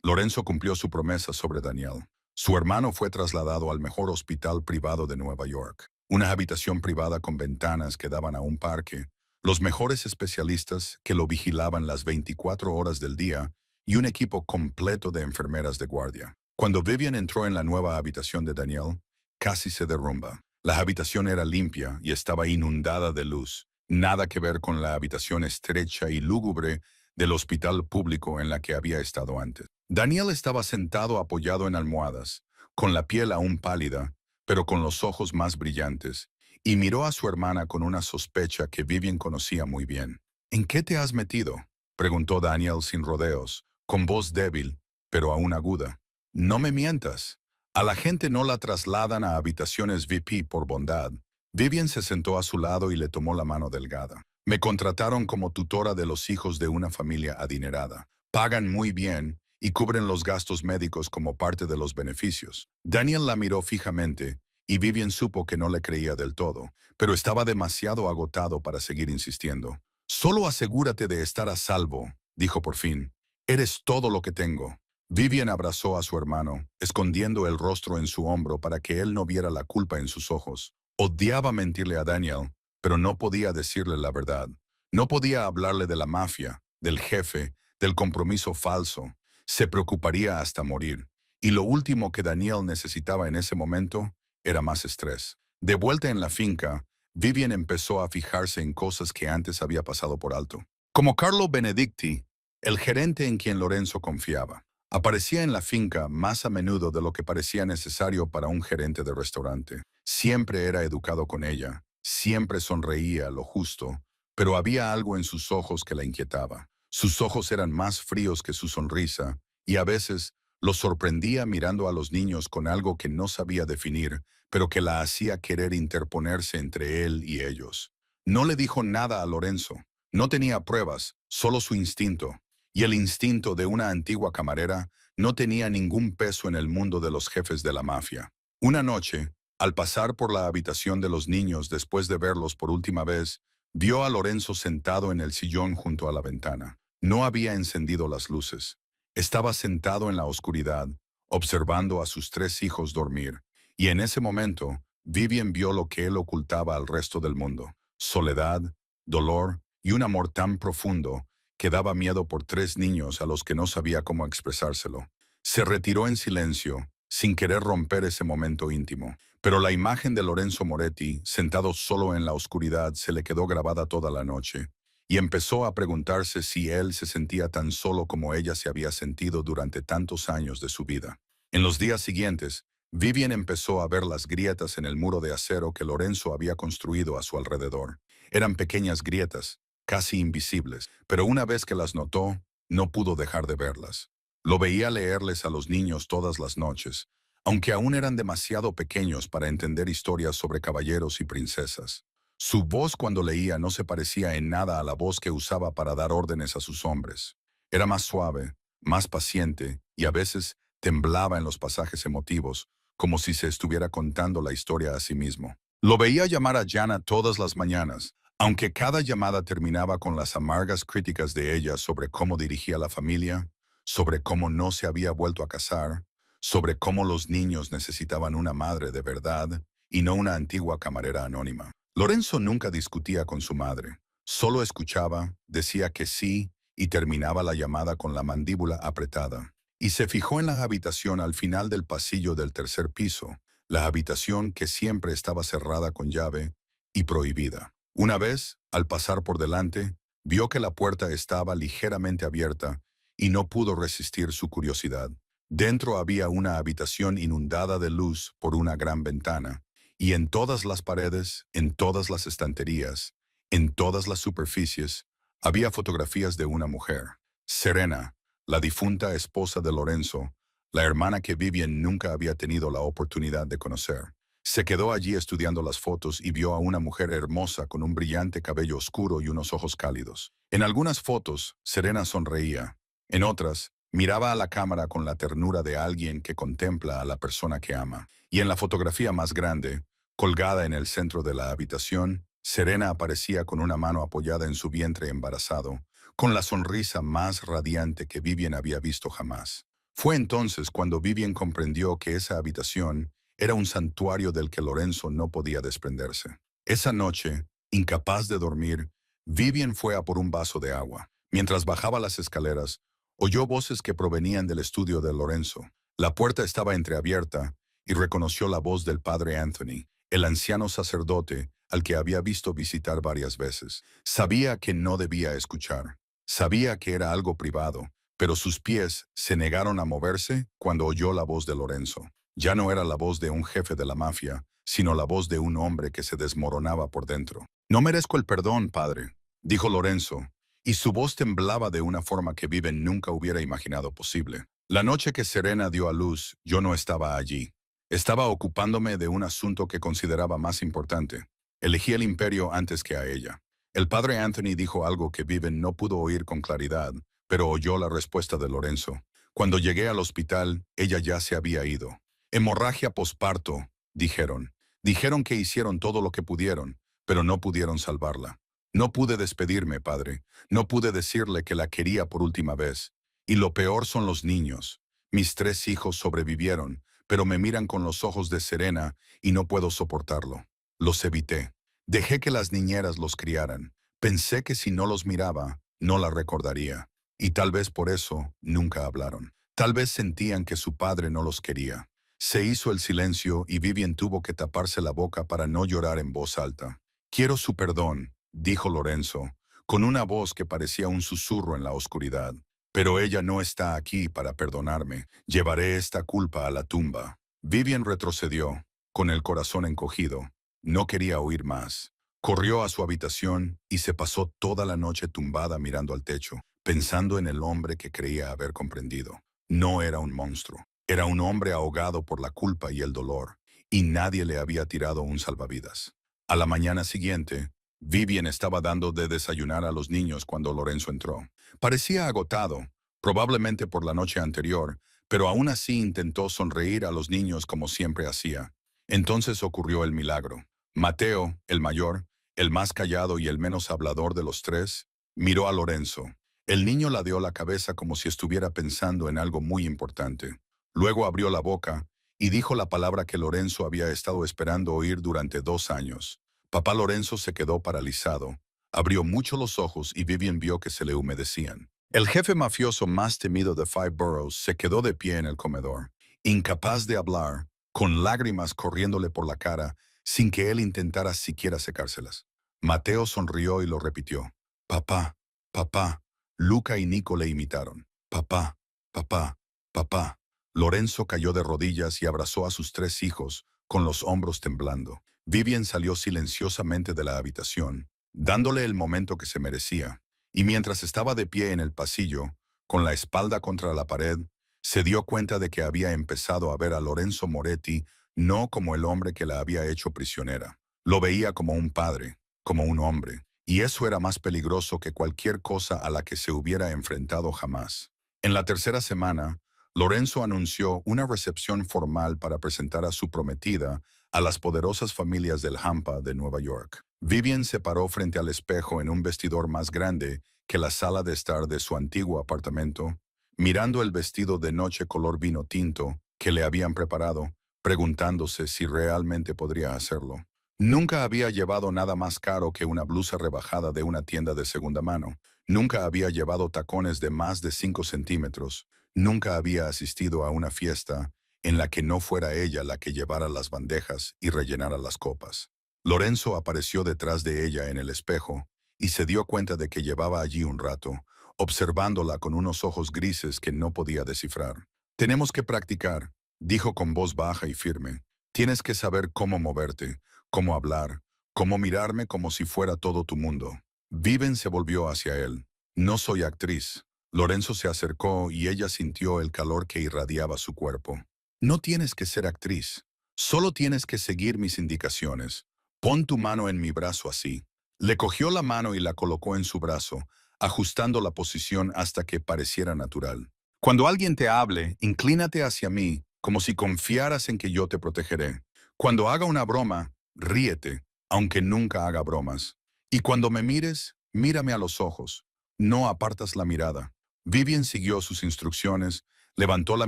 Lorenzo cumplió su promesa sobre Daniel. Su hermano fue trasladado al mejor hospital privado de Nueva York, una habitación privada con ventanas que daban a un parque, los mejores especialistas que lo vigilaban las 24 horas del día y un equipo completo de enfermeras de guardia. Cuando Vivian entró en la nueva habitación de Daniel, casi se derrumba. La habitación era limpia y estaba inundada de luz, nada que ver con la habitación estrecha y lúgubre del hospital público en la que había estado antes. Daniel estaba sentado apoyado en almohadas, con la piel aún pálida, pero con los ojos más brillantes, y miró a su hermana con una sospecha que Vivian conocía muy bien. ¿En qué te has metido?, preguntó Daniel sin rodeos, con voz débil, pero aún aguda. No me mientas. A la gente no la trasladan a habitaciones VIP por bondad. Vivian se sentó a su lado y le tomó la mano delgada. Me contrataron como tutora de los hijos de una familia adinerada. Pagan muy bien y cubren los gastos médicos como parte de los beneficios. Daniel la miró fijamente y Vivian supo que no le creía del todo, pero estaba demasiado agotado para seguir insistiendo. Solo asegúrate de estar a salvo, dijo por fin. Eres todo lo que tengo. Vivian abrazó a su hermano, escondiendo el rostro en su hombro para que él no viera la culpa en sus ojos. Odiaba mentirle a Daniel, pero no podía decirle la verdad. No podía hablarle de la mafia, del jefe, del compromiso falso. Se preocuparía hasta morir. Y lo último que Daniel necesitaba en ese momento era más estrés. De vuelta en la finca, Vivian empezó a fijarse en cosas que antes había pasado por alto. Como Carlo Benedicti, el gerente en quien Lorenzo confiaba. Aparecía en la finca más a menudo de lo que parecía necesario para un gerente de restaurante. Siempre era educado con ella, siempre sonreía lo justo, pero había algo en sus ojos que la inquietaba. Sus ojos eran más fríos que su sonrisa, y a veces lo sorprendía mirando a los niños con algo que no sabía definir, pero que la hacía querer interponerse entre él y ellos. No le dijo nada a Lorenzo. No tenía pruebas, solo su instinto. Y el instinto de una antigua camarera no tenía ningún peso en el mundo de los jefes de la mafia. Una noche, al pasar por la habitación de los niños después de verlos por última vez, vio a Lorenzo sentado en el sillón junto a la ventana. No había encendido las luces. Estaba sentado en la oscuridad, observando a sus tres hijos dormir. Y en ese momento, Vivian vio lo que él ocultaba al resto del mundo: soledad, dolor y un amor tan profundo que daba miedo por tres niños a los que no sabía cómo expresárselo. Se retiró en silencio, sin querer romper ese momento íntimo. Pero la imagen de Lorenzo Moretti, sentado solo en la oscuridad, se le quedó grabada toda la noche, y empezó a preguntarse si él se sentía tan solo como ella se había sentido durante tantos años de su vida. En los días siguientes, Vivian empezó a ver las grietas en el muro de acero que Lorenzo había construido a su alrededor. Eran pequeñas grietas, casi invisibles, pero una vez que las notó, no pudo dejar de verlas. Lo veía leerles a los niños todas las noches, aunque aún eran demasiado pequeños para entender historias sobre caballeros y princesas. Su voz cuando leía no se parecía en nada a la voz que usaba para dar órdenes a sus hombres. Era más suave, más paciente, y a veces temblaba en los pasajes emotivos, como si se estuviera contando la historia a sí mismo. Lo veía llamar a Jana todas las mañanas, aunque cada llamada terminaba con las amargas críticas de ella sobre cómo dirigía la familia, sobre cómo no se había vuelto a casar, sobre cómo los niños necesitaban una madre de verdad y no una antigua camarera anónima. Lorenzo nunca discutía con su madre. Solo escuchaba, decía que sí y terminaba la llamada con la mandíbula apretada. Y se fijó en la habitación al final del pasillo del tercer piso, la habitación que siempre estaba cerrada con llave y prohibida. Una vez, al pasar por delante, vio que la puerta estaba ligeramente abierta y no pudo resistir su curiosidad. Dentro había una habitación inundada de luz por una gran ventana, y en todas las paredes, en todas las estanterías, en todas las superficies, había fotografías de una mujer. Serena, la difunta esposa de Lorenzo, la hermana que Vivian nunca había tenido la oportunidad de conocer. Se quedó allí estudiando las fotos y vio a una mujer hermosa con un brillante cabello oscuro y unos ojos cálidos. En algunas fotos, Serena sonreía. En otras, miraba a la cámara con la ternura de alguien que contempla a la persona que ama. Y en la fotografía más grande, colgada en el centro de la habitación, Serena aparecía con una mano apoyada en su vientre embarazado, con la sonrisa más radiante que Vivian había visto jamás. Fue entonces cuando Vivian comprendió que esa habitación era un santuario del que Lorenzo no podía desprenderse. Esa noche, incapaz de dormir, Vivian fue a por un vaso de agua. Mientras bajaba las escaleras, oyó voces que provenían del estudio de Lorenzo. La puerta estaba entreabierta y reconoció la voz del padre Anthony, el anciano sacerdote al que había visto visitar varias veces. Sabía que no debía escuchar. Sabía que era algo privado, pero sus pies se negaron a moverse cuando oyó la voz de Lorenzo. Ya no era la voz de un jefe de la mafia, sino la voz de un hombre que se desmoronaba por dentro. «No merezco el perdón, padre», dijo Lorenzo, y su voz temblaba de una forma que Viven nunca hubiera imaginado posible. La noche que Serena dio a luz, yo no estaba allí. Estaba ocupándome de un asunto que consideraba más importante. Elegí el imperio antes que a ella. El padre Anthony dijo algo que Viven no pudo oír con claridad, pero oyó la respuesta de Lorenzo. Cuando llegué al hospital, ella ya se había ido. Hemorragia posparto, dijeron. Dijeron que hicieron todo lo que pudieron, pero no pudieron salvarla. No pude despedirme, padre. No pude decirle que la quería por última vez. Y lo peor son los niños. Mis 3 hijos sobrevivieron, pero me miran con los ojos de Serena y no puedo soportarlo. Los evité. Dejé que las niñeras los criaran. Pensé que si no los miraba, no la recordaría. Y tal vez por eso nunca hablaron. Tal vez sentían que su padre no los quería. Se hizo el silencio y Vivian tuvo que taparse la boca para no llorar en voz alta. Quiero su perdón, dijo Lorenzo, con una voz que parecía un susurro en la oscuridad. Pero ella no está aquí para perdonarme. Llevaré esta culpa a la tumba. Vivian retrocedió, con el corazón encogido. No quería oír más. Corrió a su habitación y se pasó toda la noche tumbada mirando al techo, pensando en el hombre que creía haber comprendido. No era un monstruo. Era un hombre ahogado por la culpa y el dolor, y nadie le había tirado un salvavidas. A la mañana siguiente, Vivian estaba dando de desayunar a los niños cuando Lorenzo entró. Parecía agotado, probablemente por la noche anterior, pero aún así intentó sonreír a los niños como siempre hacía. Entonces ocurrió el milagro. Mateo, el mayor, el más callado y el menos hablador de los 3, miró a Lorenzo. El niño ladeó la cabeza como si estuviera pensando en algo muy importante. Luego abrió la boca y dijo la palabra que Lorenzo había estado esperando oír durante 2 años. Papá Lorenzo se quedó paralizado. Abrió mucho los ojos y Vivian vio que se le humedecían. El jefe mafioso más temido de Five Boroughs se quedó de pie en el comedor, incapaz de hablar, con lágrimas corriéndole por la cara, sin que él intentara siquiera secárselas. Mateo sonrió y lo repitió. Papá, papá. Luca y Nico le imitaron. Papá, papá, papá. Lorenzo cayó de rodillas y abrazó a sus 3 hijos, con los hombros temblando. Vivian salió silenciosamente de la habitación, dándole el momento que se merecía, y mientras estaba de pie en el pasillo, con la espalda contra la pared, se dio cuenta de que había empezado a ver a Lorenzo Moretti no como el hombre que la había hecho prisionera. Lo veía como un padre, como un hombre, y eso era más peligroso que cualquier cosa a la que se hubiera enfrentado jamás. En la tercera semana, Lorenzo anunció una recepción formal para presentar a su prometida a las poderosas familias del Hampa de Nueva York. Vivian se paró frente al espejo en un vestidor más grande que la sala de estar de su antiguo apartamento, mirando el vestido de noche color vino tinto que le habían preparado, preguntándose si realmente podría hacerlo. Nunca había llevado nada más caro que una blusa rebajada de una tienda de segunda mano. Nunca había llevado tacones de más de 5 centímetros. Nunca había asistido a una fiesta en la que no fuera ella la que llevara las bandejas y rellenara las copas. Lorenzo apareció detrás de ella en el espejo y se dio cuenta de que llevaba allí un rato, observándola con unos ojos grises que no podía descifrar. Tenemos que practicar, dijo con voz baja y firme. Tienes que saber cómo moverte, cómo hablar, cómo mirarme como si fuera todo tu mundo. Viven se volvió hacia él. No soy actriz. Lorenzo se acercó y ella sintió el calor que irradiaba su cuerpo. No tienes que ser actriz. Solo tienes que seguir mis indicaciones. Pon tu mano en mi brazo así. Le cogió la mano y la colocó en su brazo, ajustando la posición hasta que pareciera natural. Cuando alguien te hable, inclínate hacia mí, como si confiaras en que yo te protegeré. Cuando haga una broma, ríete, aunque nunca haga bromas. Y cuando me mires, mírame a los ojos. No apartas la mirada. Vivian siguió sus instrucciones, levantó la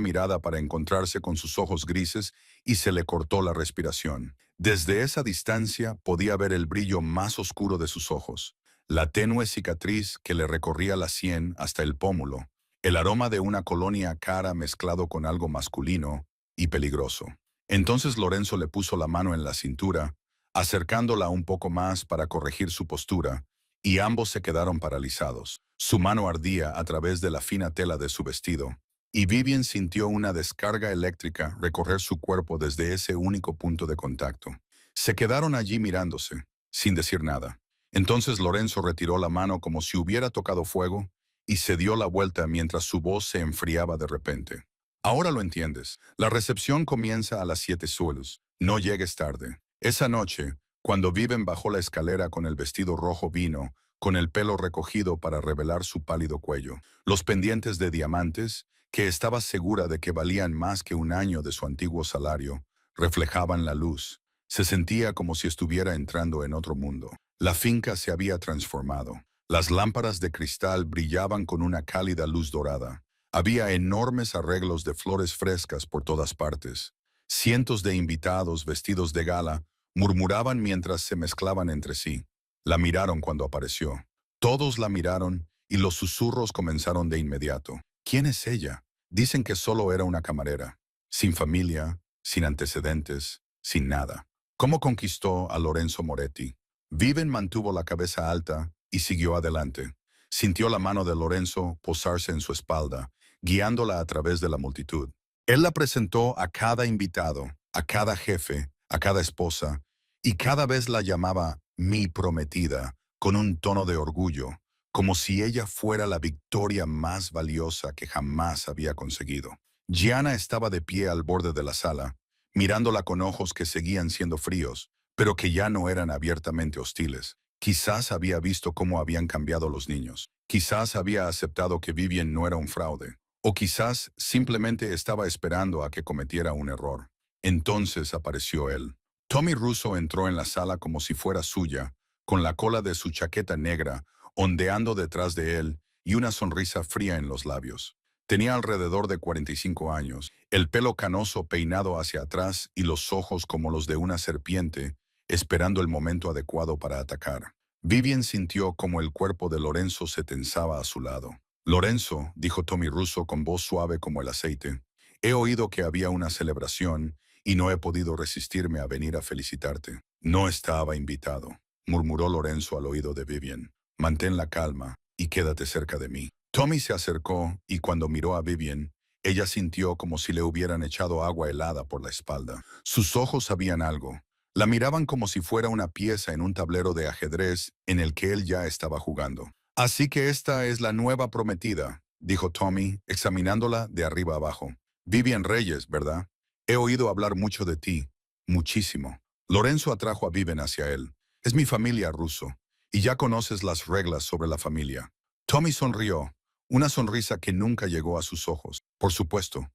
mirada para encontrarse con sus ojos grises y se le cortó la respiración. Desde esa distancia podía ver el brillo más oscuro de sus ojos, la tenue cicatriz que le recorría la sien hasta el pómulo, el aroma de una colonia cara mezclado con algo masculino y peligroso. Entonces Lorenzo le puso la mano en la cintura, acercándola un poco más para corregir su postura, y ambos se quedaron paralizados. Su mano ardía a través de la fina tela de su vestido, y Vivian sintió una descarga eléctrica recorrer su cuerpo desde ese único punto de contacto. Se quedaron allí mirándose, sin decir nada. Entonces Lorenzo retiró la mano como si hubiera tocado fuego y se dio la vuelta mientras su voz se enfriaba de repente. Ahora lo entiendes. La recepción comienza a las 7 suelos. No llegues tarde. Esa noche, cuando Viven bajó la escalera con el vestido rojo vino, con el pelo recogido para revelar su pálido cuello, los pendientes de diamantes, que estaba segura de que valían más que un año de su antiguo salario, reflejaban la luz. Se sentía como si estuviera entrando en otro mundo. La finca se había transformado. Las lámparas de cristal brillaban con una cálida luz dorada. Había enormes arreglos de flores frescas por todas partes. Cientos de invitados vestidos de gala murmuraban mientras se mezclaban entre sí. La miraron cuando apareció. Todos la miraron y los susurros comenzaron de inmediato. ¿Quién es ella? Dicen que solo era una camarera, sin familia, sin antecedentes, sin nada. ¿Cómo conquistó a Lorenzo Moretti? Viven mantuvo la cabeza alta y siguió adelante. Sintió la mano de Lorenzo posarse en su espalda, guiándola a través de la multitud. Él la presentó a cada invitado, a cada jefe, a cada esposa, y cada vez la llamaba mi prometida, con un tono de orgullo, como si ella fuera la victoria más valiosa que jamás había conseguido. Gianna estaba de pie al borde de la sala, mirándola con ojos que seguían siendo fríos, pero que ya no eran abiertamente hostiles. Quizás había visto cómo habían cambiado los niños. Quizás había aceptado que Vivian no era un fraude. O quizás simplemente estaba esperando a que cometiera un error. Entonces apareció él. Tommy Russo entró en la sala como si fuera suya, con la cola de su chaqueta negra ondeando detrás de él y una sonrisa fría en los labios. Tenía alrededor de 45 años, el pelo canoso peinado hacia atrás y los ojos como los de una serpiente, esperando el momento adecuado para atacar. Vivian sintió como el cuerpo de Lorenzo se tensaba a su lado. Lorenzo, dijo Tommy Russo con voz suave como el aceite, he oído que había una celebración y no he podido resistirme a venir a felicitarte. No estaba invitado, murmuró Lorenzo al oído de Vivian. Mantén la calma y quédate cerca de mí. Tommy se acercó y cuando miró a Vivian, ella sintió como si le hubieran echado agua helada por la espalda. Sus ojos sabían algo. La miraban como si fuera una pieza en un tablero de ajedrez en el que él ya estaba jugando. Así que esta es la nueva prometida, dijo Tommy, examinándola de arriba abajo. Vivian Reyes, ¿verdad? He oído hablar mucho de ti, muchísimo. Lorenzo atrajo a Vivian hacia él. Es mi familia, Russo, y ya conoces las reglas sobre la familia. Tommy sonrió, una sonrisa que nunca llegó a sus ojos. Por supuesto,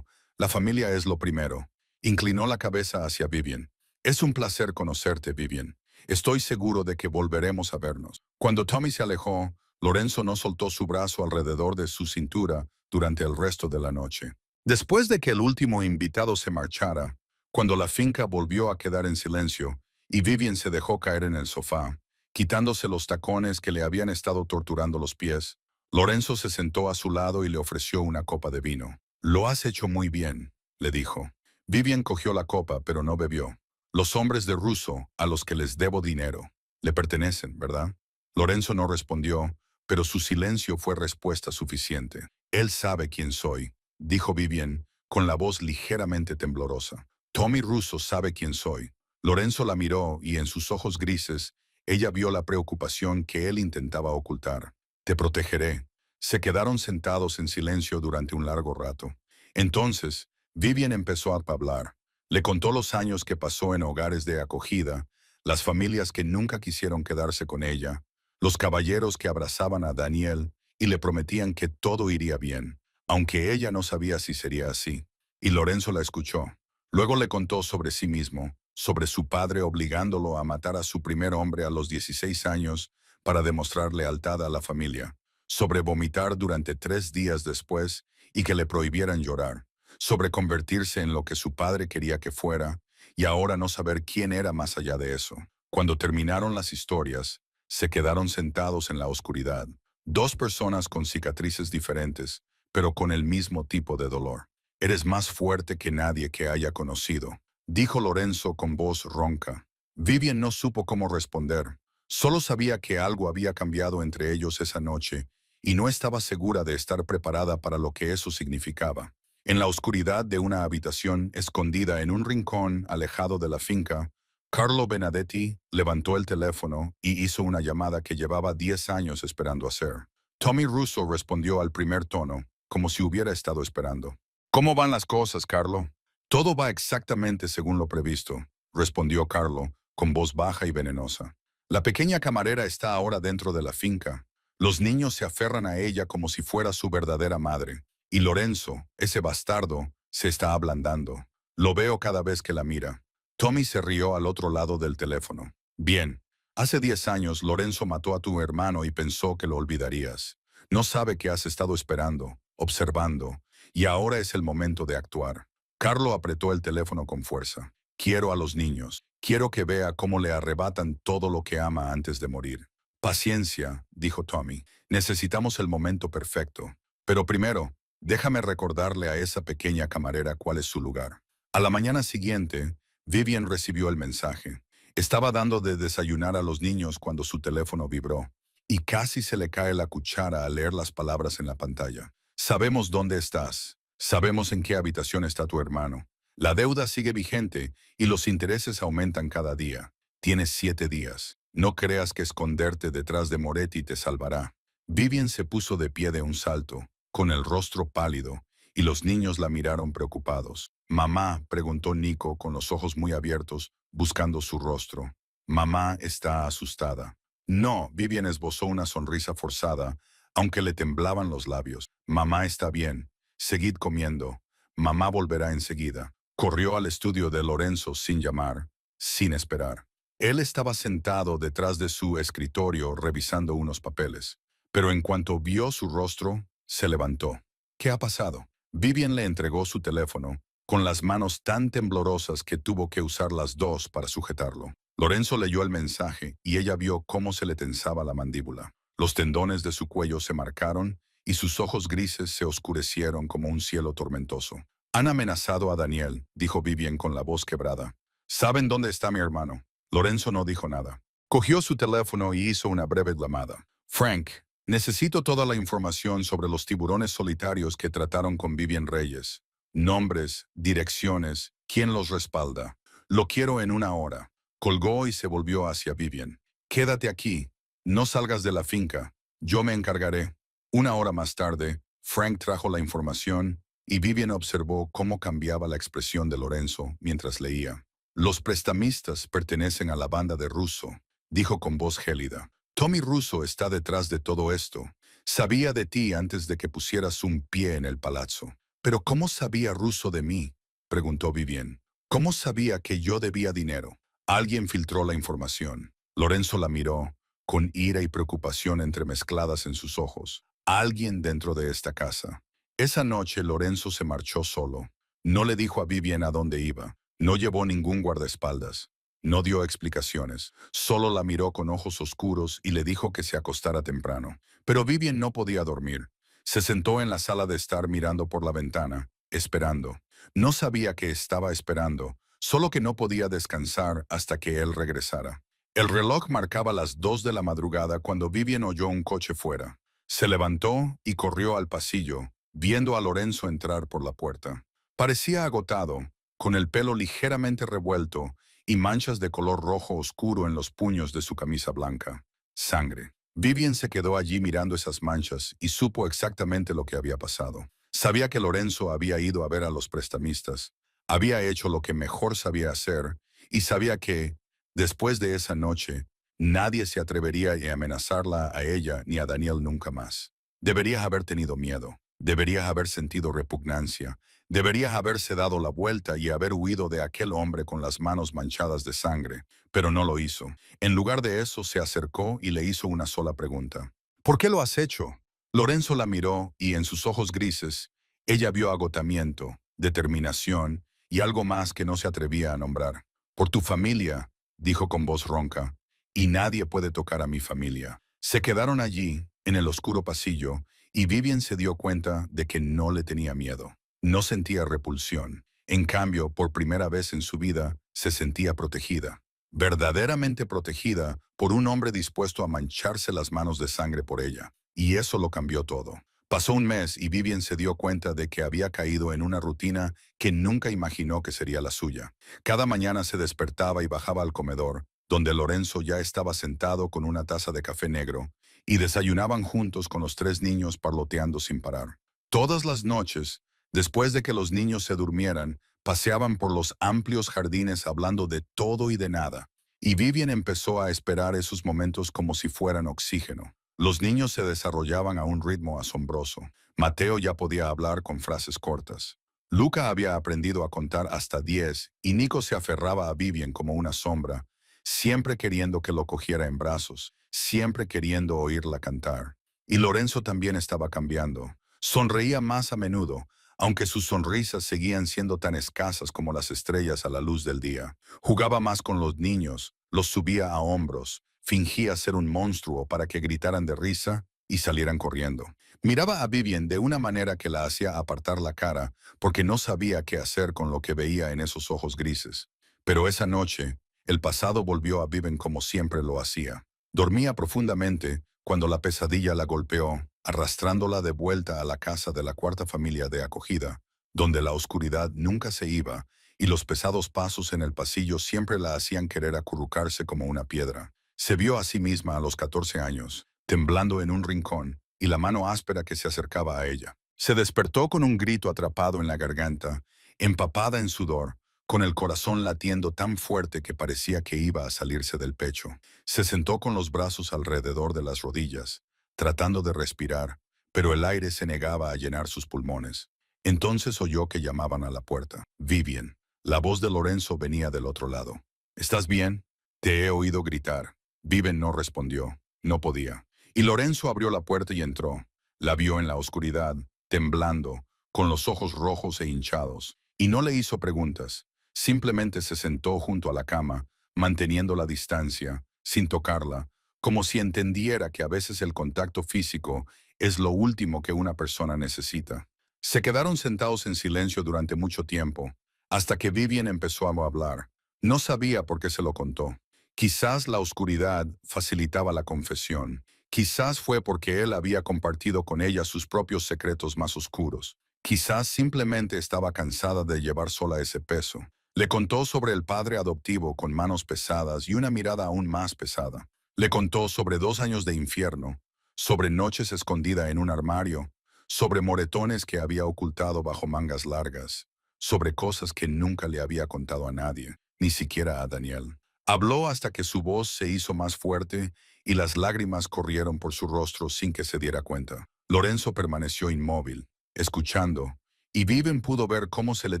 la familia es lo primero. Inclinó la cabeza hacia Vivian. Es un placer conocerte, Vivian. Estoy seguro de que volveremos a vernos. Cuando Tommy se alejó, Lorenzo no soltó su brazo alrededor de su cintura durante el resto de la noche. Después de que el último invitado se marchara, cuando la finca volvió a quedar en silencio y Vivian se dejó caer en el sofá, quitándose los tacones que le habían estado torturando los pies, Lorenzo se sentó a su lado y le ofreció una copa de vino. Lo has hecho muy bien, le dijo. Vivian cogió la copa, pero no bebió. Los hombres de Russo, a los que les debo dinero, le pertenecen, ¿verdad? Lorenzo no respondió, pero su silencio fue respuesta suficiente. Él sabe quién soy, dijo Vivian, con la voz ligeramente temblorosa. Tommy Russo sabe quién soy. Lorenzo la miró y en sus ojos grises, ella vio la preocupación que él intentaba ocultar. Te protegeré. Se quedaron sentados en silencio durante un largo rato. Entonces, Vivian empezó a hablar. Le contó los años que pasó en hogares de acogida, las familias que nunca quisieron quedarse con ella, los caballeros que abrazaban a Daniel y le prometían que todo iría bien, aunque ella no sabía si sería así. Y Lorenzo la escuchó. Luego le contó sobre sí mismo, sobre su padre obligándolo a matar a su primer hombre a los 16 años para demostrar lealtad a la familia, sobre vomitar durante 3 días después y que le prohibieran llorar, sobre convertirse en lo que su padre quería que fuera y ahora no saber quién era más allá de eso. Cuando terminaron las historias, se quedaron sentados en la oscuridad, dos personas con cicatrices diferentes, pero con el mismo tipo de dolor. Eres más fuerte que nadie que haya conocido, dijo Lorenzo con voz ronca. Vivian no supo cómo responder. Solo sabía que algo había cambiado entre ellos esa noche y no estaba segura de estar preparada para lo que eso significaba. En la oscuridad de una habitación escondida en un rincón alejado de la finca, Carlo Benedetti levantó el teléfono y hizo una llamada que llevaba 10 años esperando hacer. Tommy Russo respondió al primer tono, como si hubiera estado esperando. ¿Cómo van las cosas, Carlo? Todo va exactamente según lo previsto, respondió Carlo, con voz baja y venenosa. La pequeña camarera está ahora dentro de la finca. Los niños se aferran a ella como si fuera su verdadera madre. Y Lorenzo, ese bastardo, se está ablandando. Lo veo cada vez que la mira. Tommy se rió al otro lado del teléfono. Bien, Hace 10 años Lorenzo mató a tu hermano y pensó que lo olvidarías. No sabe que has estado esperando, observando, y ahora es el momento de actuar. Carlo apretó el teléfono con fuerza. Quiero a los niños. Quiero que vea cómo le arrebatan todo lo que ama antes de morir. Paciencia, dijo Tommy. Necesitamos el momento perfecto. Pero primero, déjame recordarle a esa pequeña camarera cuál es su lugar. A la mañana siguiente, Vivian recibió el mensaje. Estaba dando de desayunar a los niños cuando su teléfono vibró, y casi se le cae la cuchara al leer las palabras en la pantalla. Sabemos dónde estás. Sabemos en qué habitación está tu hermano. La deuda sigue vigente y los intereses aumentan cada día. Tienes 7 días. No creas que esconderte detrás de Moretti te salvará. Vivian se puso de pie de un salto, con el rostro pálido, y los niños la miraron preocupados. Mamá, preguntó Nico con los ojos muy abiertos, buscando su rostro. Mamá está asustada. No, Vivian esbozó una sonrisa forzada, aunque le temblaban los labios. Mamá está bien. Seguid comiendo. Mamá volverá enseguida. Corrió al estudio de Lorenzo sin llamar, sin esperar. Él estaba sentado detrás de su escritorio revisando unos papeles, pero en cuanto vio su rostro, se levantó. ¿Qué ha pasado? Vivian le entregó su teléfono, con las manos tan temblorosas que tuvo que usar las dos para sujetarlo. Lorenzo leyó el mensaje y ella vio cómo se le tensaba la mandíbula. Los tendones de su cuello se marcaron y sus ojos grises se oscurecieron como un cielo tormentoso. Han amenazado a Daniel, dijo Vivian con la voz quebrada. ¿Saben dónde está mi hermano? Lorenzo no dijo nada. Cogió su teléfono y hizo una breve llamada. Frank, necesito toda la información sobre los tiburones solitarios que trataron con Vivian Reyes. Nombres, direcciones, quién los respalda. Lo quiero en 1 hora. Colgó y se volvió hacia Vivian. Quédate aquí. No salgas de la finca. Yo me encargaré. 1 hora más tarde, Frank trajo la información y Vivian observó cómo cambiaba la expresión de Lorenzo mientras leía. Los prestamistas pertenecen a la banda de Russo, dijo con voz gélida. Tommy Russo está detrás de todo esto. Sabía de ti antes de que pusieras un pie en el palazzo. ¿Pero cómo sabía Russo de mí? Preguntó Vivian. ¿Cómo sabía que yo debía dinero? Alguien filtró la información. Lorenzo la miró, con ira y preocupación entremezcladas en sus ojos. Alguien dentro de esta casa. Esa noche Lorenzo se marchó solo. No le dijo a Vivian a dónde iba. No llevó ningún guardaespaldas. No dio explicaciones. Solo la miró con ojos oscuros y le dijo que se acostara temprano. Pero Vivian no podía dormir. Se sentó en la sala de estar mirando por la ventana, esperando. No sabía que estaba esperando, solo que no podía descansar hasta que él regresara. El reloj marcaba las 2 de la madrugada cuando Vivian oyó un coche fuera. Se levantó y corrió al pasillo, viendo a Lorenzo entrar por la puerta. Parecía agotado, con el pelo ligeramente revuelto y manchas de color rojo oscuro en los puños de su camisa blanca. Sangre. Vivian se quedó allí mirando esas manchas y supo exactamente lo que había pasado. Sabía que Lorenzo había ido a ver a los prestamistas, había hecho lo que mejor sabía hacer y sabía que, después de esa noche, nadie se atrevería a amenazarla a ella ni a Daniel nunca más. Deberías haber tenido miedo, deberías haber sentido repugnancia, deberías haberse dado la vuelta y haber huido de aquel hombre con las manos manchadas de sangre, pero no lo hizo. En lugar de eso, se acercó y le hizo una sola pregunta. ¿Por qué lo has hecho? Lorenzo la miró y en sus ojos grises, ella vio agotamiento, determinación y algo más que no se atrevía a nombrar. Por tu familia, dijo con voz ronca, y nadie puede tocar a mi familia. Se quedaron allí, en el oscuro pasillo, y Vivian se dio cuenta de que no le tenía miedo. No sentía repulsión. En cambio, por primera vez en su vida, se sentía protegida. Verdaderamente protegida por un hombre dispuesto a mancharse las manos de sangre por ella. Y eso lo cambió todo. Pasó un mes y Vivian se dio cuenta de que había caído en una rutina que nunca imaginó que sería la suya. Cada mañana se despertaba y bajaba al comedor, donde Lorenzo ya estaba sentado con una taza de café negro, y desayunaban juntos con los 3 niños parloteando sin parar. Todas las noches, después de que los niños se durmieran, paseaban por los amplios jardines hablando de todo y de nada, y Vivian empezó a esperar esos momentos como si fueran oxígeno. Los niños se desarrollaban a un ritmo asombroso. Mateo ya podía hablar con frases cortas. Luca había aprendido a contar hasta 10 y Nico se aferraba a Vivian como una sombra, siempre queriendo que lo cogiera en brazos, siempre queriendo oírla cantar. Y Lorenzo también estaba cambiando. Sonreía más a menudo, aunque sus sonrisas seguían siendo tan escasas como las estrellas a la luz del día. Jugaba más con los niños, los subía a hombros, fingía ser un monstruo para que gritaran de risa y salieran corriendo. Miraba a Vivian de una manera que la hacía apartar la cara, porque no sabía qué hacer con lo que veía en esos ojos grises. Pero esa noche, el pasado volvió a Vivian como siempre lo hacía. Dormía profundamente cuando la pesadilla la golpeó, arrastrándola de vuelta a la casa de la cuarta familia de acogida, donde la oscuridad nunca se iba y los pesados pasos en el pasillo siempre la hacían querer acurrucarse como una piedra. Se vio a sí misma a los 14 años, temblando en un rincón, y la mano áspera que se acercaba a ella. Se despertó con un grito atrapado en la garganta, empapada en sudor, con el corazón latiendo tan fuerte que parecía que iba a salirse del pecho. Se sentó con los brazos alrededor de las rodillas, tratando de respirar, pero el aire se negaba a llenar sus pulmones. Entonces oyó que llamaban a la puerta. Vivian. La voz de Lorenzo venía del otro lado. ¿Estás bien? Te he oído gritar. Vivian no respondió. No podía. Y Lorenzo abrió la puerta y entró. La vio en la oscuridad, temblando, con los ojos rojos e hinchados, y no le hizo preguntas. Simplemente se sentó junto a la cama, manteniendo la distancia, sin tocarla, como si entendiera que a veces el contacto físico es lo último que una persona necesita. Se quedaron sentados en silencio durante mucho tiempo, hasta que Vivian empezó a hablar. No sabía por qué se lo contó. Quizás la oscuridad facilitaba la confesión. Quizás fue porque él había compartido con ella sus propios secretos más oscuros. Quizás simplemente estaba cansada de llevar sola ese peso. Le contó sobre el padre adoptivo con manos pesadas y una mirada aún más pesada. Le contó sobre 2 años de infierno, sobre noches escondida en un armario, sobre moretones que había ocultado bajo mangas largas, sobre cosas que nunca le había contado a nadie, ni siquiera a Daniel. Habló hasta que su voz se hizo más fuerte y las lágrimas corrieron por su rostro sin que se diera cuenta. Lorenzo permaneció inmóvil, escuchando, y Viven pudo ver cómo se le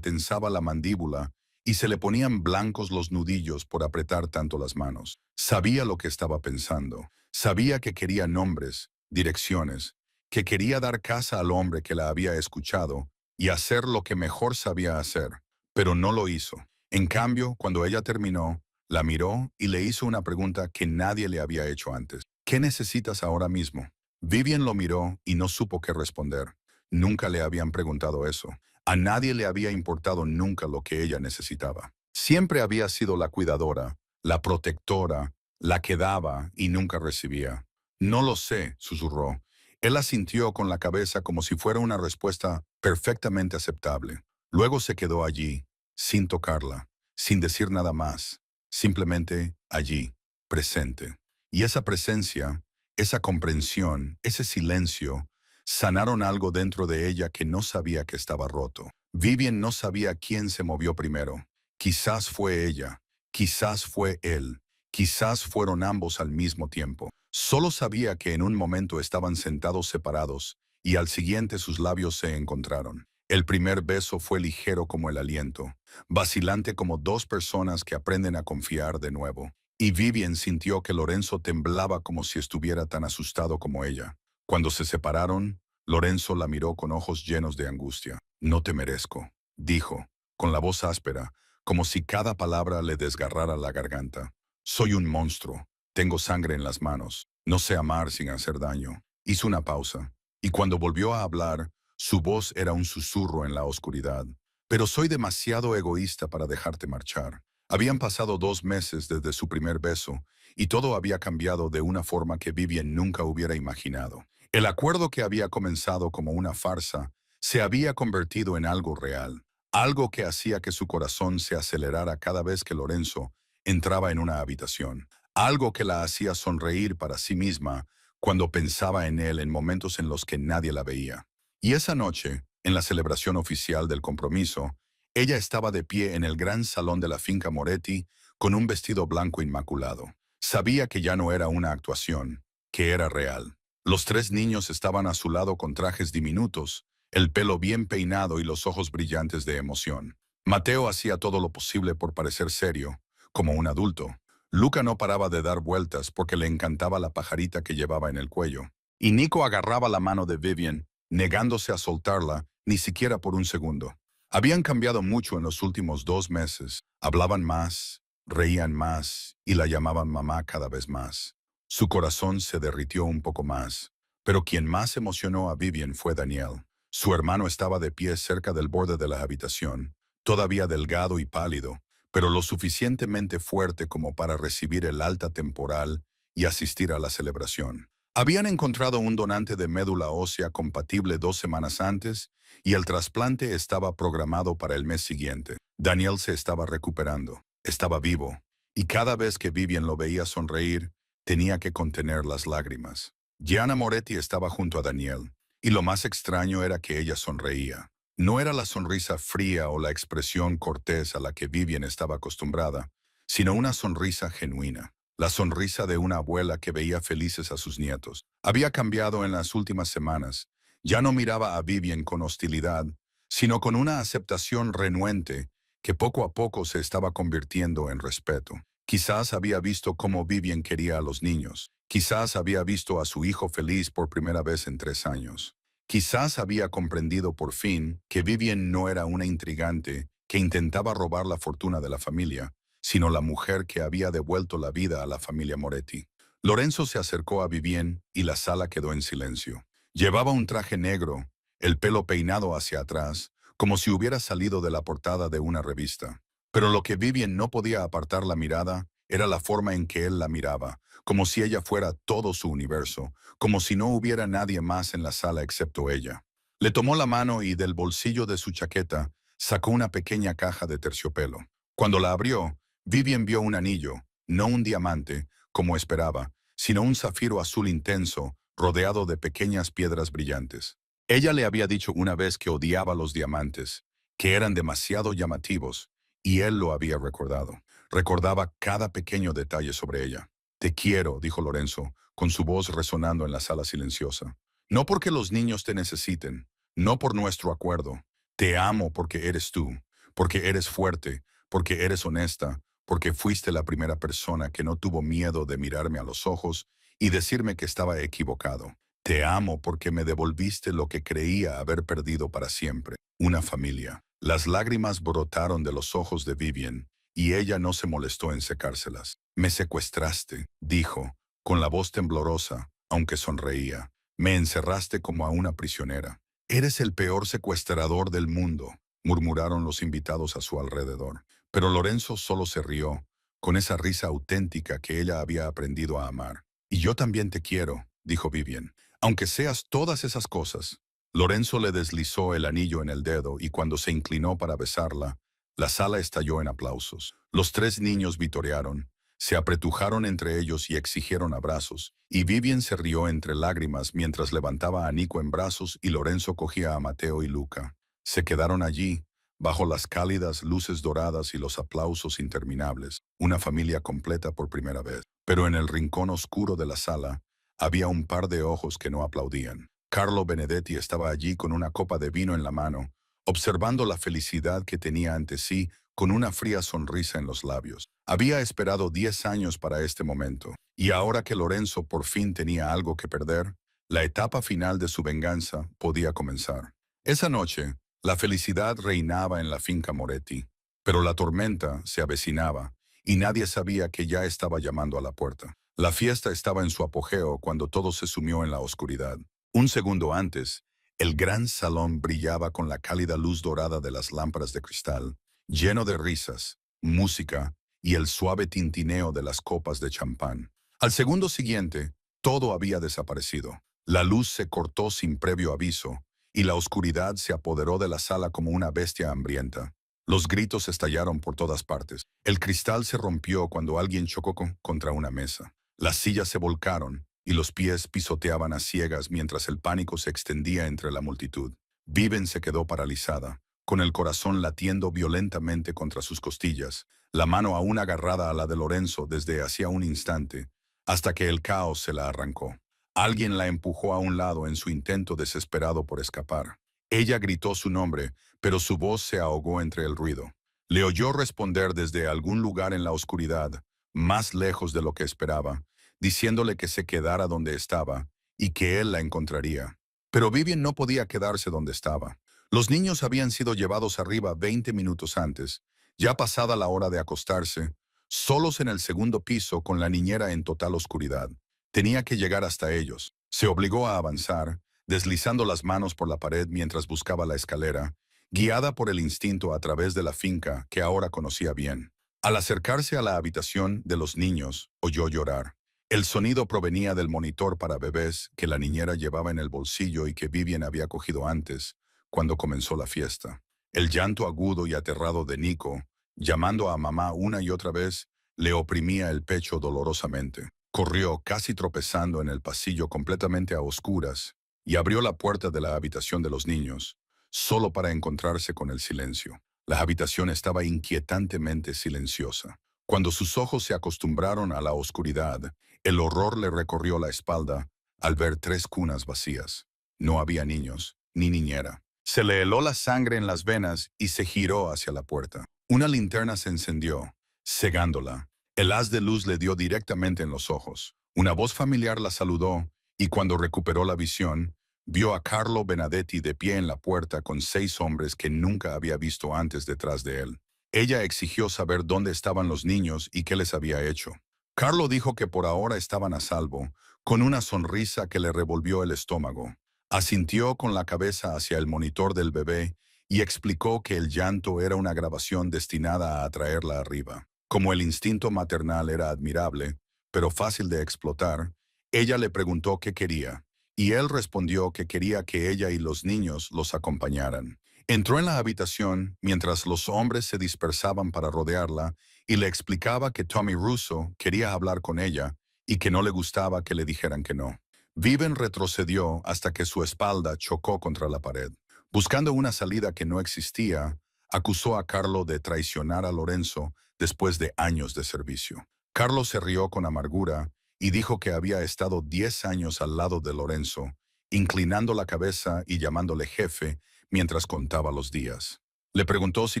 tensaba la mandíbula y se le ponían blancos los nudillos por apretar tanto las manos. Sabía lo que estaba pensando. Sabía que quería nombres, direcciones, que quería dar casa al hombre que la había escuchado y hacer lo que mejor sabía hacer, pero no lo hizo. En cambio, cuando ella terminó, la miró y le hizo una pregunta que nadie le había hecho antes. ¿Qué necesitas ahora mismo? Vivian lo miró y no supo qué responder. Nunca le habían preguntado eso. A nadie le había importado nunca lo que ella necesitaba. Siempre había sido la cuidadora, la protectora, la que daba y nunca recibía. No lo sé, susurró. Él asintió con la cabeza como si fuera una respuesta perfectamente aceptable. Luego se quedó allí, sin tocarla, sin decir nada más, simplemente allí, presente. Y esa presencia, esa comprensión, ese silencio, sanaron algo dentro de ella que no sabía que estaba roto. Vivian no sabía quién se movió primero. Quizás fue ella, quizás fue él, quizás fueron ambos al mismo tiempo. Solo sabía que en un momento estaban sentados separados y al siguiente sus labios se encontraron. El primer beso fue ligero como el aliento, vacilante como dos personas que aprenden a confiar de nuevo. Y Vivian sintió que Lorenzo temblaba como si estuviera tan asustado como ella. Cuando se separaron, Lorenzo la miró con ojos llenos de angustia. No te merezco, dijo, con la voz áspera, como si cada palabra le desgarrara la garganta. Soy un monstruo, tengo sangre en las manos, no sé amar sin hacer daño. Hizo una pausa, y cuando volvió a hablar, su voz era un susurro en la oscuridad. Pero soy demasiado egoísta para dejarte marchar. Habían pasado 2 meses desde su primer beso, y todo había cambiado de una forma que Vivian nunca hubiera imaginado. El acuerdo que había comenzado como una farsa se había convertido en algo real, algo que hacía que su corazón se acelerara cada vez que Lorenzo entraba en una habitación, algo que la hacía sonreír para sí misma cuando pensaba en él en momentos en los que nadie la veía. Y esa noche, en la celebración oficial del compromiso, ella estaba de pie en el gran salón de la finca Moretti con un vestido blanco inmaculado. Sabía que ya no era una actuación, que era real. Los 3 niños estaban a su lado con trajes diminutos, el pelo bien peinado y los ojos brillantes de emoción. Mateo hacía todo lo posible por parecer serio, como un adulto. Luca no paraba de dar vueltas porque le encantaba la pajarita que llevaba en el cuello. Y Nico agarraba la mano de Vivian, negándose a soltarla, ni siquiera por un segundo. Habían cambiado mucho en los últimos 2 meses. Hablaban más, reían más y la llamaban mamá cada vez más. Su corazón se derritió un poco más. Pero quien más emocionó a Vivian fue Daniel. Su hermano estaba de pie cerca del borde de la habitación, todavía delgado y pálido, pero lo suficientemente fuerte como para recibir el alta temporal y asistir a la celebración. Habían encontrado un donante de médula ósea compatible 2 semanas antes y el trasplante estaba programado para el mes siguiente. Daniel se estaba recuperando, estaba vivo, y cada vez que Vivian lo veía sonreír, tenía que contener las lágrimas. Gianna Moretti estaba junto a Daniel, y lo más extraño era que ella sonreía. No era la sonrisa fría o la expresión cortés a la que Vivian estaba acostumbrada, sino una sonrisa genuina. La sonrisa de una abuela que veía felices a sus nietos. Había cambiado en las últimas semanas. Ya no miraba a Vivian con hostilidad, sino con una aceptación renuente que poco a poco se estaba convirtiendo en respeto. Quizás había visto cómo Vivian quería a los niños. Quizás había visto a su hijo feliz por primera vez en 3 años. Quizás había comprendido por fin que Vivian no era una intrigante que intentaba robar la fortuna de la familia, sino la mujer que había devuelto la vida a la familia Moretti. Lorenzo se acercó a Vivian y la sala quedó en silencio. Llevaba un traje negro, el pelo peinado hacia atrás, como si hubiera salido de la portada de una revista. Pero lo que Vivian no podía apartar la mirada era la forma en que él la miraba, como si ella fuera todo su universo, como si no hubiera nadie más en la sala excepto ella. Le tomó la mano y del bolsillo de su chaqueta sacó una pequeña caja de terciopelo. Cuando la abrió, Vivian vio un anillo, no un diamante, como esperaba, sino un zafiro azul intenso, rodeado de pequeñas piedras brillantes. Ella le había dicho una vez que odiaba los diamantes, que eran demasiado llamativos, y él lo había recordado. Recordaba cada pequeño detalle sobre ella. Te quiero, dijo Lorenzo, con su voz resonando en la sala silenciosa. No porque los niños te necesiten, no por nuestro acuerdo. Te amo porque eres tú, porque eres fuerte, porque eres honesta, porque fuiste la primera persona que no tuvo miedo de mirarme a los ojos y decirme que estaba equivocado. Te amo porque me devolviste lo que creía haber perdido para siempre, una familia. Las lágrimas brotaron de los ojos de Vivian, y ella no se molestó en secárselas. Me secuestraste, dijo, con la voz temblorosa, aunque sonreía. Me encerraste como a una prisionera. Eres el peor secuestrador del mundo, murmuraron los invitados a su alrededor. Pero Lorenzo solo se rió, con esa risa auténtica que ella había aprendido a amar. Y yo también te quiero, dijo Vivian, aunque seas todas esas cosas. Lorenzo le deslizó el anillo en el dedo y cuando se inclinó para besarla, la sala estalló en aplausos. Los 3 niños vitorearon, se apretujaron entre ellos y exigieron abrazos, y Vivian se rió entre lágrimas mientras levantaba a Nico en brazos y Lorenzo cogía a Mateo y Luca. Se quedaron allí, bajo las cálidas luces doradas y los aplausos interminables, una familia completa por primera vez. Pero en el rincón oscuro de la sala, había un par de ojos que no aplaudían. Carlo Benedetti estaba allí con una copa de vino en la mano, observando la felicidad que tenía ante sí con una fría sonrisa en los labios. Había esperado 10 años para este momento, y ahora que Lorenzo por fin tenía algo que perder, la etapa final de su venganza podía comenzar. Esa noche, la felicidad reinaba en la finca Moretti, pero la tormenta se avecinaba, y nadie sabía que ya estaba llamando a la puerta. La fiesta estaba en su apogeo cuando todo se sumió en la oscuridad. Un segundo antes, el gran salón brillaba con la cálida luz dorada de las lámparas de cristal, lleno de risas, música y el suave tintineo de las copas de champán. Al segundo siguiente, todo había desaparecido. La luz se cortó sin previo aviso, y la oscuridad se apoderó de la sala como una bestia hambrienta. Los gritos estallaron por todas partes. El cristal se rompió cuando alguien chocó contra una mesa. Las sillas se volcaron, y los pies pisoteaban a ciegas mientras el pánico se extendía entre la multitud. Viven se quedó paralizada, con el corazón latiendo violentamente contra sus costillas, la mano aún agarrada a la de Lorenzo desde hacía un instante, hasta que el caos se la arrancó. Alguien la empujó a un lado en su intento desesperado por escapar. Ella gritó su nombre, pero su voz se ahogó entre el ruido. Le oyó responder desde algún lugar en la oscuridad, más lejos de lo que esperaba, diciéndole que se quedara donde estaba y que él la encontraría. Pero Vivian no podía quedarse donde estaba. Los niños habían sido llevados arriba 20 minutos antes, ya pasada la hora de acostarse, solos en el segundo piso con la niñera en total oscuridad. Tenía que llegar hasta ellos. Se obligó a avanzar, deslizando las manos por la pared mientras buscaba la escalera, guiada por el instinto a través de la finca que ahora conocía bien. Al acercarse a la habitación de los niños, oyó llorar. El sonido provenía del monitor para bebés que la niñera llevaba en el bolsillo y que Vivian había cogido antes, cuando comenzó la fiesta. El llanto agudo y aterrado de Nico, llamando a mamá una y otra vez, le oprimía el pecho dolorosamente. Corrió, casi tropezando en el pasillo completamente a oscuras, y abrió la puerta de la habitación de los niños, solo para encontrarse con el silencio. La habitación estaba inquietantemente silenciosa. Cuando sus ojos se acostumbraron a la oscuridad, el horror le recorrió la espalda al ver 3 cunas vacías. No había niños, ni niñera. Se le heló la sangre en las venas y se giró hacia la puerta. Una linterna se encendió, cegándola. El haz de luz le dio directamente en los ojos. Una voz familiar la saludó y cuando recuperó la visión, vio a Carlo Benedetti de pie en la puerta con 6 hombres que nunca había visto antes detrás de él. Ella exigió saber dónde estaban los niños y qué les había hecho. Carlo dijo que por ahora estaban a salvo, con una sonrisa que le revolvió el estómago. Asintió con la cabeza hacia el monitor del bebé y explicó que el llanto era una grabación destinada a atraerla arriba. Como el instinto maternal era admirable, pero fácil de explotar, ella le preguntó qué quería, y él respondió que quería que ella y los niños los acompañaran. Entró en la habitación mientras los hombres se dispersaban para rodearla y le explicaba que Tommy Russo quería hablar con ella y que no le gustaba que le dijeran que no. Viven retrocedió hasta que su espalda chocó contra la pared. Buscando una salida que no existía, acusó a Carlo de traicionar a Lorenzo después de años de servicio. Carlo se rió con amargura y dijo que había estado 10 años al lado de Lorenzo, inclinando la cabeza y llamándole jefe mientras contaba los días. Le preguntó si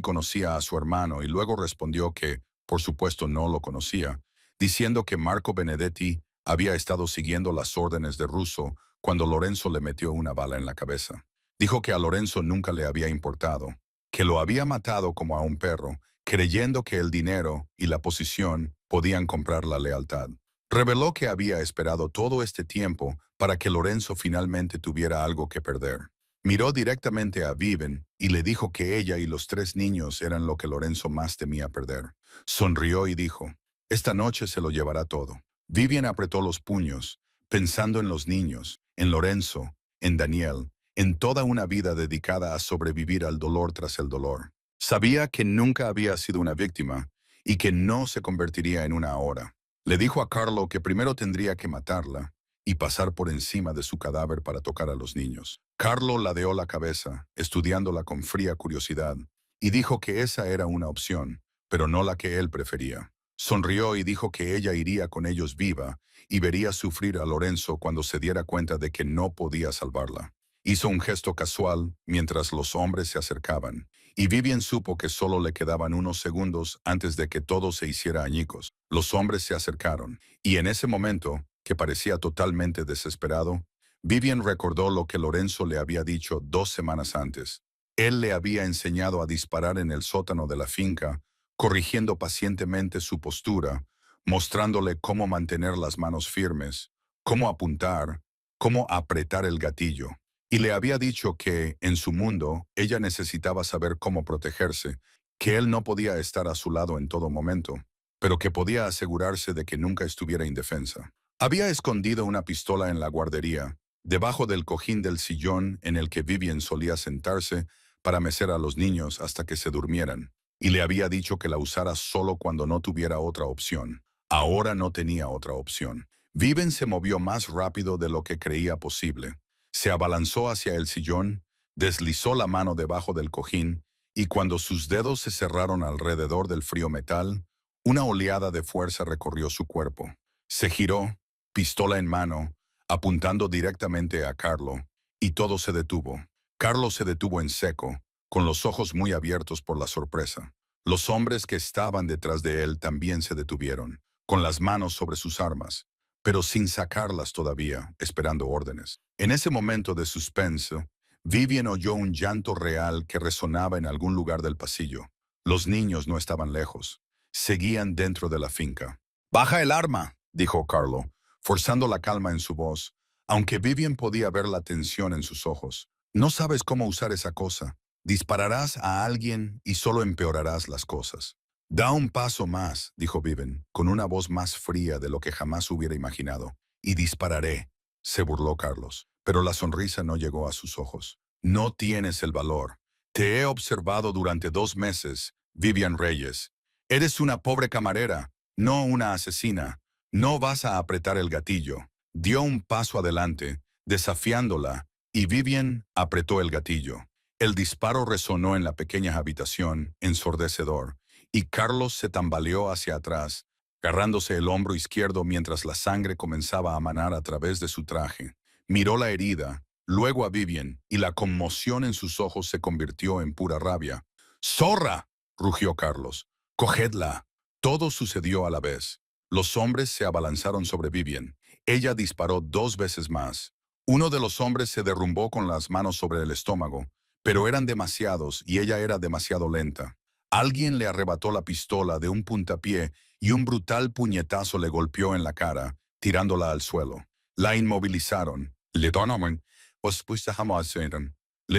conocía a su hermano y luego respondió que, por supuesto, no lo conocía, diciendo que Marco Benedetti había estado siguiendo las órdenes de Russo cuando Lorenzo le metió una bala en la cabeza. Dijo que a Lorenzo nunca le había importado, que lo había matado como a un perro, creyendo que el dinero y la posición podían comprar la lealtad. Reveló que había esperado todo este tiempo para que Lorenzo finalmente tuviera algo que perder. Miró directamente a Viven y le dijo que ella y los 3 niños eran lo que Lorenzo más temía perder. Sonrió y dijo, «Esta noche se lo llevará todo». Vivian apretó los puños, pensando en los niños, en Lorenzo, en Daniel, en toda una vida dedicada a sobrevivir al dolor tras el dolor. Sabía que nunca había sido una víctima y que no se convertiría en una ahora. Le dijo a Carlo que primero tendría que matarla y pasar por encima de su cadáver para tocar a los niños. Carlo ladeó la cabeza, estudiándola con fría curiosidad, y dijo que esa era una opción, pero no la que él prefería. Sonrió y dijo que ella iría con ellos viva y vería sufrir a Lorenzo cuando se diera cuenta de que no podía salvarla. Hizo un gesto casual mientras los hombres se acercaban, y Vivian supo que solo le quedaban unos segundos antes de que todo se hiciera añicos. Los hombres se acercaron, y en ese momento, que parecía totalmente desesperado, Vivian recordó lo que Lorenzo le había dicho 2 semanas antes. Él le había enseñado a disparar en el sótano de la finca, corrigiendo pacientemente su postura, mostrándole cómo mantener las manos firmes, cómo apuntar, cómo apretar el gatillo. Y le había dicho que, en su mundo, ella necesitaba saber cómo protegerse, que él no podía estar a su lado en todo momento, pero que podía asegurarse de que nunca estuviera indefensa. Había escondido una pistola en la guardería, debajo del cojín del sillón en el que Vivian solía sentarse para mecer a los niños hasta que se durmieran, y le había dicho que la usara solo cuando no tuviera otra opción. Ahora no tenía otra opción. Vivian se movió más rápido de lo que creía posible. Se abalanzó hacia el sillón, deslizó la mano debajo del cojín, y cuando sus dedos se cerraron alrededor del frío metal, una oleada de fuerza recorrió su cuerpo. Se giró, pistola en mano, apuntando directamente a Carlo, y todo se detuvo. Carlo se detuvo en seco, con los ojos muy abiertos por la sorpresa. Los hombres que estaban detrás de él también se detuvieron, con las manos sobre sus armas, pero sin sacarlas todavía, esperando órdenes. En ese momento de suspenso, Vivian oyó un llanto real que resonaba en algún lugar del pasillo. Los niños no estaban lejos. Seguían dentro de la finca. «Baja el arma», dijo Carlo, forzando la calma en su voz, aunque Vivian podía ver la tensión en sus ojos. «No sabes cómo usar esa cosa. Dispararás a alguien y solo empeorarás las cosas». «Da un paso más», dijo Vivian, con una voz más fría de lo que jamás hubiera imaginado. «Y dispararé», se burló Carlos, pero la sonrisa no llegó a sus ojos. «No tienes el valor. Te he observado durante 2 meses, Vivian Reyes. Eres una pobre camarera, no una asesina. No vas a apretar el gatillo». Dio un paso adelante, desafiándola, y Vivian apretó el gatillo. El disparo resonó en la pequeña habitación, ensordecedor, y Carlos se tambaleó hacia atrás, agarrándose el hombro izquierdo mientras la sangre comenzaba a manar a través de su traje. Miró la herida, luego a Vivian, y la conmoción en sus ojos se convirtió en pura rabia. «¡Zorra!», rugió Carlos. «¡Cogedla!». Todo sucedió a la vez. Los hombres se abalanzaron sobre Vivian. Ella disparó 2 veces más. Uno de los hombres se derrumbó con las manos sobre el estómago, pero eran demasiados y ella era demasiado lenta. Alguien le arrebató la pistola de un puntapié y un brutal puñetazo le golpeó en la cara, tirándola al suelo. La inmovilizaron. Le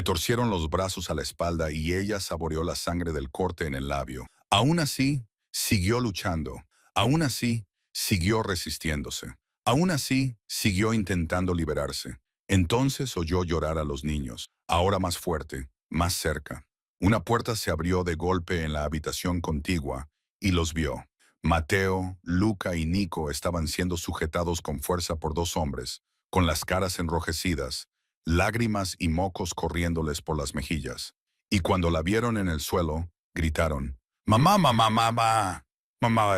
torcieron los brazos a la espalda y ella saboreó la sangre del corte en el labio. Aún así, siguió luchando. Aún así, siguió resistiéndose. Aún así, siguió intentando liberarse. Entonces oyó llorar a los niños, ahora más fuerte, más cerca. Una puerta se abrió de golpe en la habitación contigua y los vio. Mateo, Luca y Nico estaban siendo sujetados con fuerza por 2 hombres, con las caras enrojecidas, lágrimas y mocos corriéndoles por las mejillas. Y cuando la vieron en el suelo, gritaron: «¡Mamá, mamá, mamá! ¡Mamá,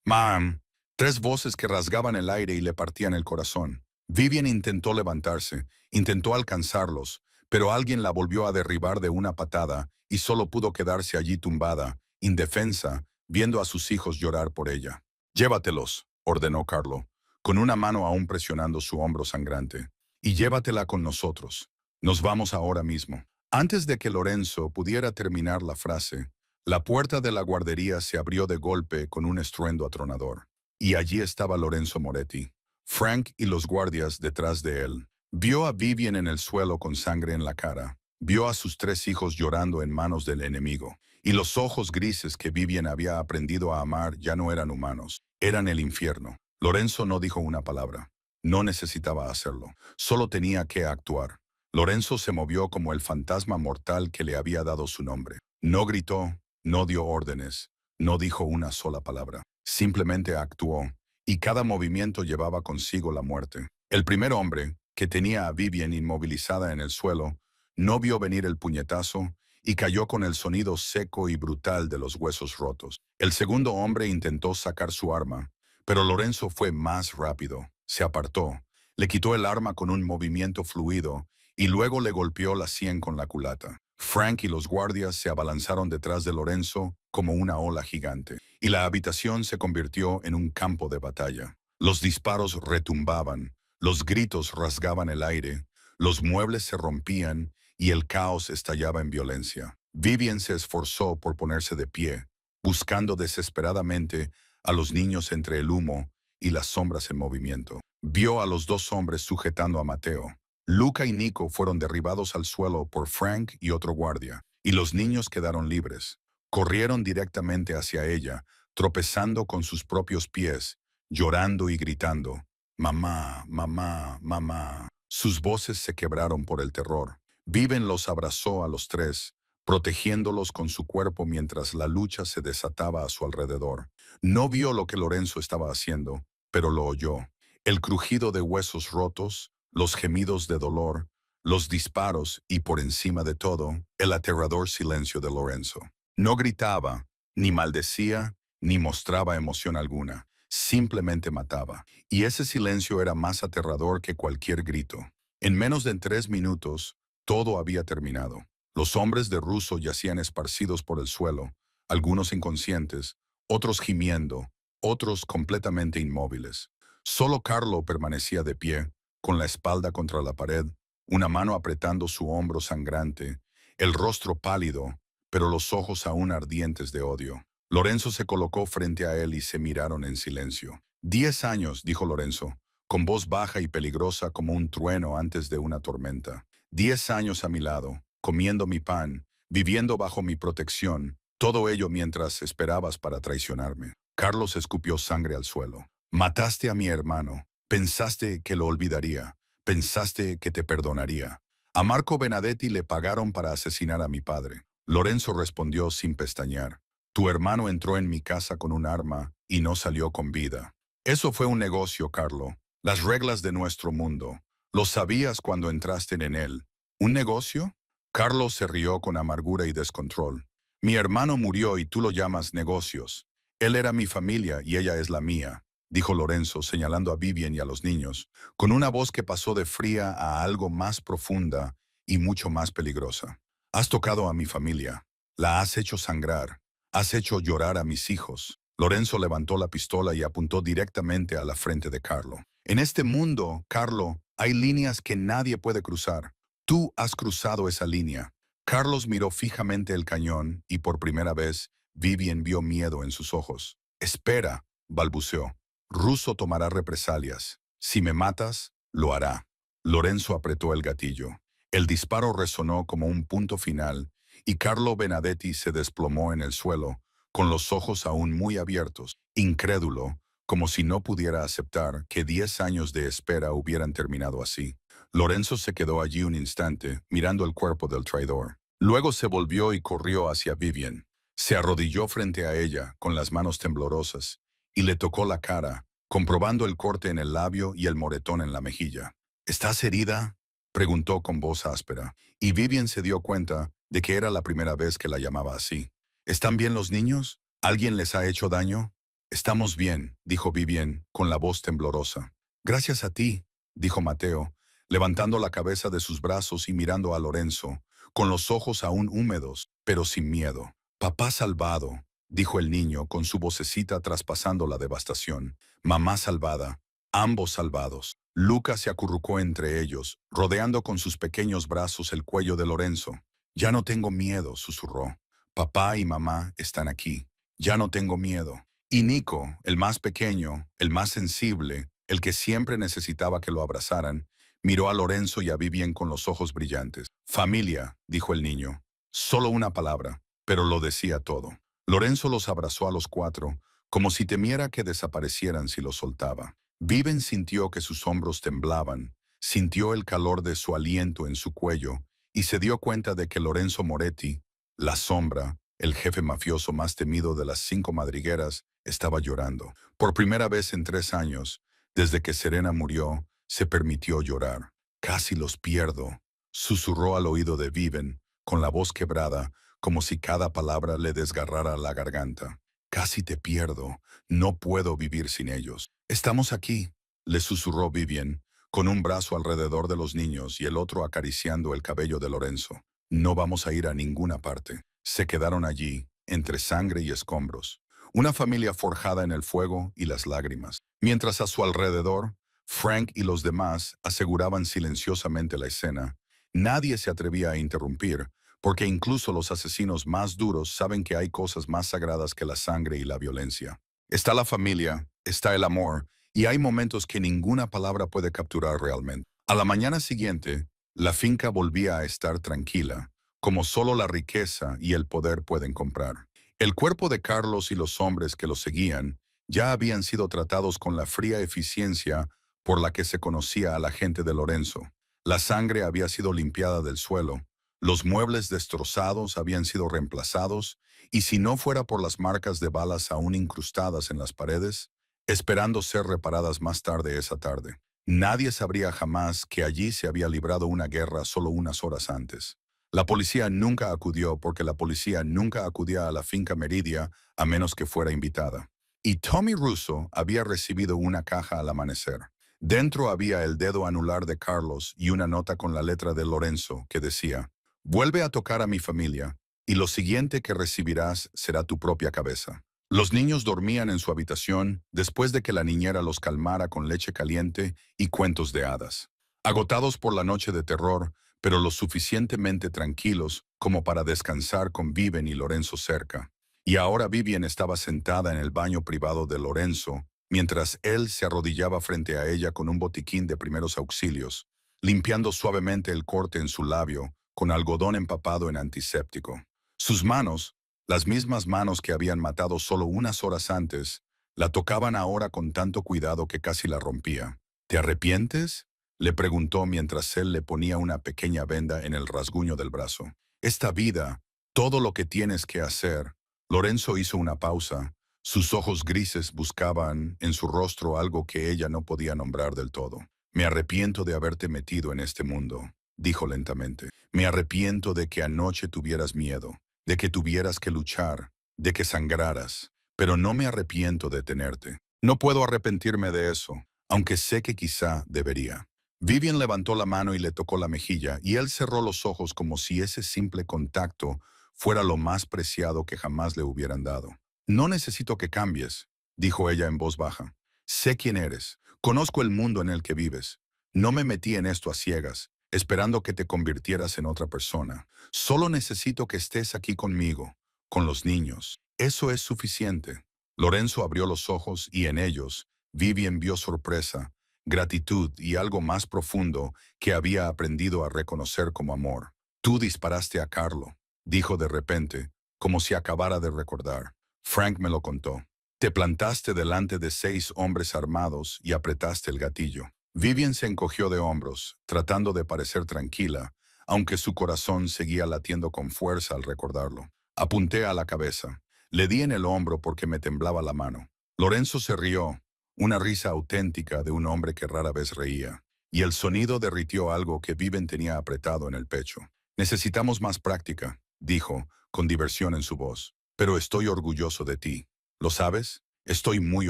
mam!». 3 voces que rasgaban el aire y le partían el corazón. Vivian intentó levantarse, intentó alcanzarlos, pero alguien la volvió a derribar de una patada y solo pudo quedarse allí tumbada, indefensa, viendo a sus hijos llorar por ella. «Llévatelos», ordenó Carlo, con una mano aún presionando su hombro sangrante, «y llévatela con nosotros. Nos vamos ahora mismo». Antes de que Lorenzo pudiera terminar la frase, la puerta de la guardería se abrió de golpe con un estruendo atronador. Y allí estaba Lorenzo Moretti, Frank y los guardias detrás de él. Vio a Vivian en el suelo con sangre en la cara. Vio a sus 3 hijos llorando en manos del enemigo. Y los ojos grises que Vivian había aprendido a amar ya no eran humanos, eran el infierno. Lorenzo no dijo una palabra. No necesitaba hacerlo. Solo tenía que actuar. Lorenzo se movió como el fantasma mortal que le había dado su nombre. No gritó, no dio órdenes, no dijo una sola palabra. Simplemente actuó, y cada movimiento llevaba consigo la muerte. El primer hombre, que tenía a Vivian inmovilizada en el suelo, no vio venir el puñetazo y cayó con el sonido seco y brutal de los huesos rotos. El segundo hombre intentó sacar su arma, pero Lorenzo fue más rápido. Se apartó, le quitó el arma con un movimiento fluido y luego le golpeó la sien con la culata. Frank y los guardias se abalanzaron detrás de Lorenzo como una ola gigante, y la habitación se convirtió en un campo de batalla. Los disparos retumbaban, los gritos rasgaban el aire, los muebles se rompían y el caos estallaba en violencia. Vivian se esforzó por ponerse de pie, buscando desesperadamente a los niños entre el humo y las sombras en movimiento. Vio a los 2 hombres sujetando a Mateo. Luca y Nico fueron derribados al suelo por Frank y otro guardia, y los niños quedaron libres. Corrieron directamente hacia ella, tropezando con sus propios pies, llorando y gritando: «Mamá, mamá, mamá». Sus voces se quebraron por el terror. Vivian los abrazó a los 3, protegiéndolos con su cuerpo mientras la lucha se desataba a su alrededor. No vio lo que Lorenzo estaba haciendo, pero lo oyó. El crujido de huesos rotos, los gemidos de dolor, los disparos y, por encima de todo, el aterrador silencio de Lorenzo. No gritaba, ni maldecía, ni mostraba emoción alguna. Simplemente mataba. Y ese silencio era más aterrador que cualquier grito. En menos de 3 minutos, todo había terminado. Los hombres de Russo yacían esparcidos por el suelo, algunos inconscientes, otros gimiendo, otros completamente inmóviles. Solo Carlo permanecía de pie, con la espalda contra la pared, una mano apretando su hombro sangrante, el rostro pálido, pero los ojos aún ardientes de odio. Lorenzo se colocó frente a él y se miraron en silencio. 10 años, dijo Lorenzo, con voz baja y peligrosa como un trueno antes de una tormenta. 10 años a mi lado, comiendo mi pan, viviendo bajo mi protección, todo ello mientras esperabas para traicionarme. Carlos escupió sangre al suelo. Mataste a mi hermano. Pensaste que lo olvidaría. Pensaste que te perdonaría. A Marco Benedetti le pagaron para asesinar a mi padre. Lorenzo respondió sin pestañear. Tu hermano entró en mi casa con un arma y no salió con vida. Eso fue un negocio, Carlo. Las reglas de nuestro mundo. Lo sabías cuando entraste en él. ¿Un negocio? Carlos se rió con amargura y descontrol. Mi hermano murió y tú lo llamas negocios. Él era mi familia y ella es la mía, dijo Lorenzo señalando a Vivian y a los niños, con una voz que pasó de fría a algo más profunda y mucho más peligrosa. Has tocado a mi familia. La has hecho sangrar. Has hecho llorar a mis hijos. Lorenzo levantó la pistola y apuntó directamente a la frente de Carlo. En este mundo, Carlo, hay líneas que nadie puede cruzar. Tú has cruzado esa línea. Carlos miró fijamente el cañón y por primera vez Vivian vio miedo en sus ojos. Espera, balbuceó. Russo tomará represalias. Si me matas, lo hará. Lorenzo apretó el gatillo. El disparo resonó como un punto final y Carlo Benedetti se desplomó en el suelo, con los ojos aún muy abiertos, incrédulo, como si no pudiera aceptar que 10 años de espera hubieran terminado así. Lorenzo se quedó allí un instante, mirando el cuerpo del traidor. Luego se volvió y corrió hacia Vivian. Se arrodilló frente a ella, con las manos temblorosas, y le tocó la cara, comprobando el corte en el labio y el moretón en la mejilla. ¿Estás herida?, preguntó con voz áspera, y Vivian se dio cuenta de que era la primera vez que la llamaba así. ¿Están bien los niños? ¿Alguien les ha hecho daño? Estamos bien, dijo Vivian, con la voz temblorosa. Gracias a ti, dijo Mateo, levantando la cabeza de sus brazos y mirando a Lorenzo, con los ojos aún húmedos, pero sin miedo. Papá salvado, dijo el niño con su vocecita traspasando la devastación. Mamá salvada, ambos salvados. Lucas se acurrucó entre ellos, rodeando con sus pequeños brazos el cuello de Lorenzo. Ya no tengo miedo, susurró. Papá y mamá están aquí. Ya no tengo miedo. Y Nico, el más pequeño, el más sensible, el que siempre necesitaba que lo abrazaran, miró a Lorenzo y a Vivian con los ojos brillantes. Familia, dijo el niño. Solo una palabra, pero lo decía todo. Lorenzo los abrazó a los cuatro, como si temiera que desaparecieran si los soltaba. Vivian sintió que sus hombros temblaban, sintió el calor de su aliento en su cuello y se dio cuenta de que Lorenzo Moretti, la sombra, el jefe mafioso más temido de las 5 madrigueras, estaba llorando. Por primera vez en 3 años, desde que Serena murió, se permitió llorar. Casi los pierdo, susurró al oído de Vivian, con la voz quebrada, como si cada palabra le desgarrara la garganta. Casi te pierdo, no puedo vivir sin ellos. Estamos aquí, le susurró Vivian, con un brazo alrededor de los niños y el otro acariciando el cabello de Lorenzo. No vamos a ir a ninguna parte. Se quedaron allí, entre sangre y escombros. Una familia forjada en el fuego y las lágrimas. Mientras a su alrededor, Frank y los demás aseguraban silenciosamente la escena. Nadie se atrevía a interrumpir, porque incluso los asesinos más duros saben que hay cosas más sagradas que la sangre y la violencia. Está la familia, está el amor, y hay momentos que ninguna palabra puede capturar realmente. A la mañana siguiente, la finca volvía a estar tranquila, como solo la riqueza y el poder pueden comprar. El cuerpo de Carlos y los hombres que lo seguían ya habían sido tratados con la fría eficiencia por la que se conocía a la gente de Lorenzo. La sangre había sido limpiada del suelo, los muebles destrozados habían sido reemplazados, y si no fuera por las marcas de balas aún incrustadas en las paredes, esperando ser reparadas más tarde esa tarde, nadie sabría jamás que allí se había librado una guerra solo unas horas antes. La policía nunca acudió porque la policía nunca acudía a la finca Meridia a menos que fuera invitada. Y Tommy Russo había recibido una caja al amanecer. Dentro había el dedo anular de Carlos y una nota con la letra de Lorenzo que decía: «Vuelve a tocar a mi familia, y lo siguiente que recibirás será tu propia cabeza». Los niños dormían en su habitación después de que la niñera los calmara con leche caliente y cuentos de hadas. Agotados por la noche de terror, pero lo suficientemente tranquilos como para descansar con Vivian y Lorenzo cerca. Y ahora Vivian estaba sentada en el baño privado de Lorenzo, mientras él se arrodillaba frente a ella con un botiquín de primeros auxilios, limpiando suavemente el corte en su labio con algodón empapado en antiséptico. Sus manos, las mismas manos que habían matado solo unas horas antes, la tocaban ahora con tanto cuidado que casi la rompía. ¿Te arrepientes?, le preguntó mientras él le ponía una pequeña venda en el rasguño del brazo. Esta vida, todo lo que tienes que hacer. Lorenzo hizo una pausa. Sus ojos grises buscaban en su rostro algo que ella no podía nombrar del todo. Me arrepiento de haberte metido en este mundo, dijo lentamente. Me arrepiento de que anoche tuvieras miedo, de que tuvieras que luchar, de que sangraras, pero no me arrepiento de tenerte. No puedo arrepentirme de eso, aunque sé que quizá debería. Vivian levantó la mano y le tocó la mejilla, y él cerró los ojos como si ese simple contacto fuera lo más preciado que jamás le hubieran dado. No necesito que cambies, dijo ella en voz baja. Sé quién eres, conozco el mundo en el que vives. No me metí en esto a ciegas, esperando que te convirtieras en otra persona. Solo necesito que estés aquí conmigo, con los niños. Eso es suficiente. Lorenzo abrió los ojos y en ellos, Vivian vio sorpresa, gratitud y algo más profundo que había aprendido a reconocer como amor. Tú disparaste a Carlo, dijo de repente, como si acabara de recordar. Frank me lo contó. Te plantaste delante de 6 hombres armados y apretaste el gatillo. Vivian se encogió de hombros, tratando de parecer tranquila, aunque su corazón seguía latiendo con fuerza al recordarlo. Apunté a la cabeza. Le di en el hombro porque me temblaba la mano. Lorenzo se rió, una risa auténtica de un hombre que rara vez reía, y el sonido derritió algo que Vivian tenía apretado en el pecho. Necesitamos más práctica, dijo, con diversión en su voz. Pero estoy orgulloso de ti. ¿Lo sabes? Estoy muy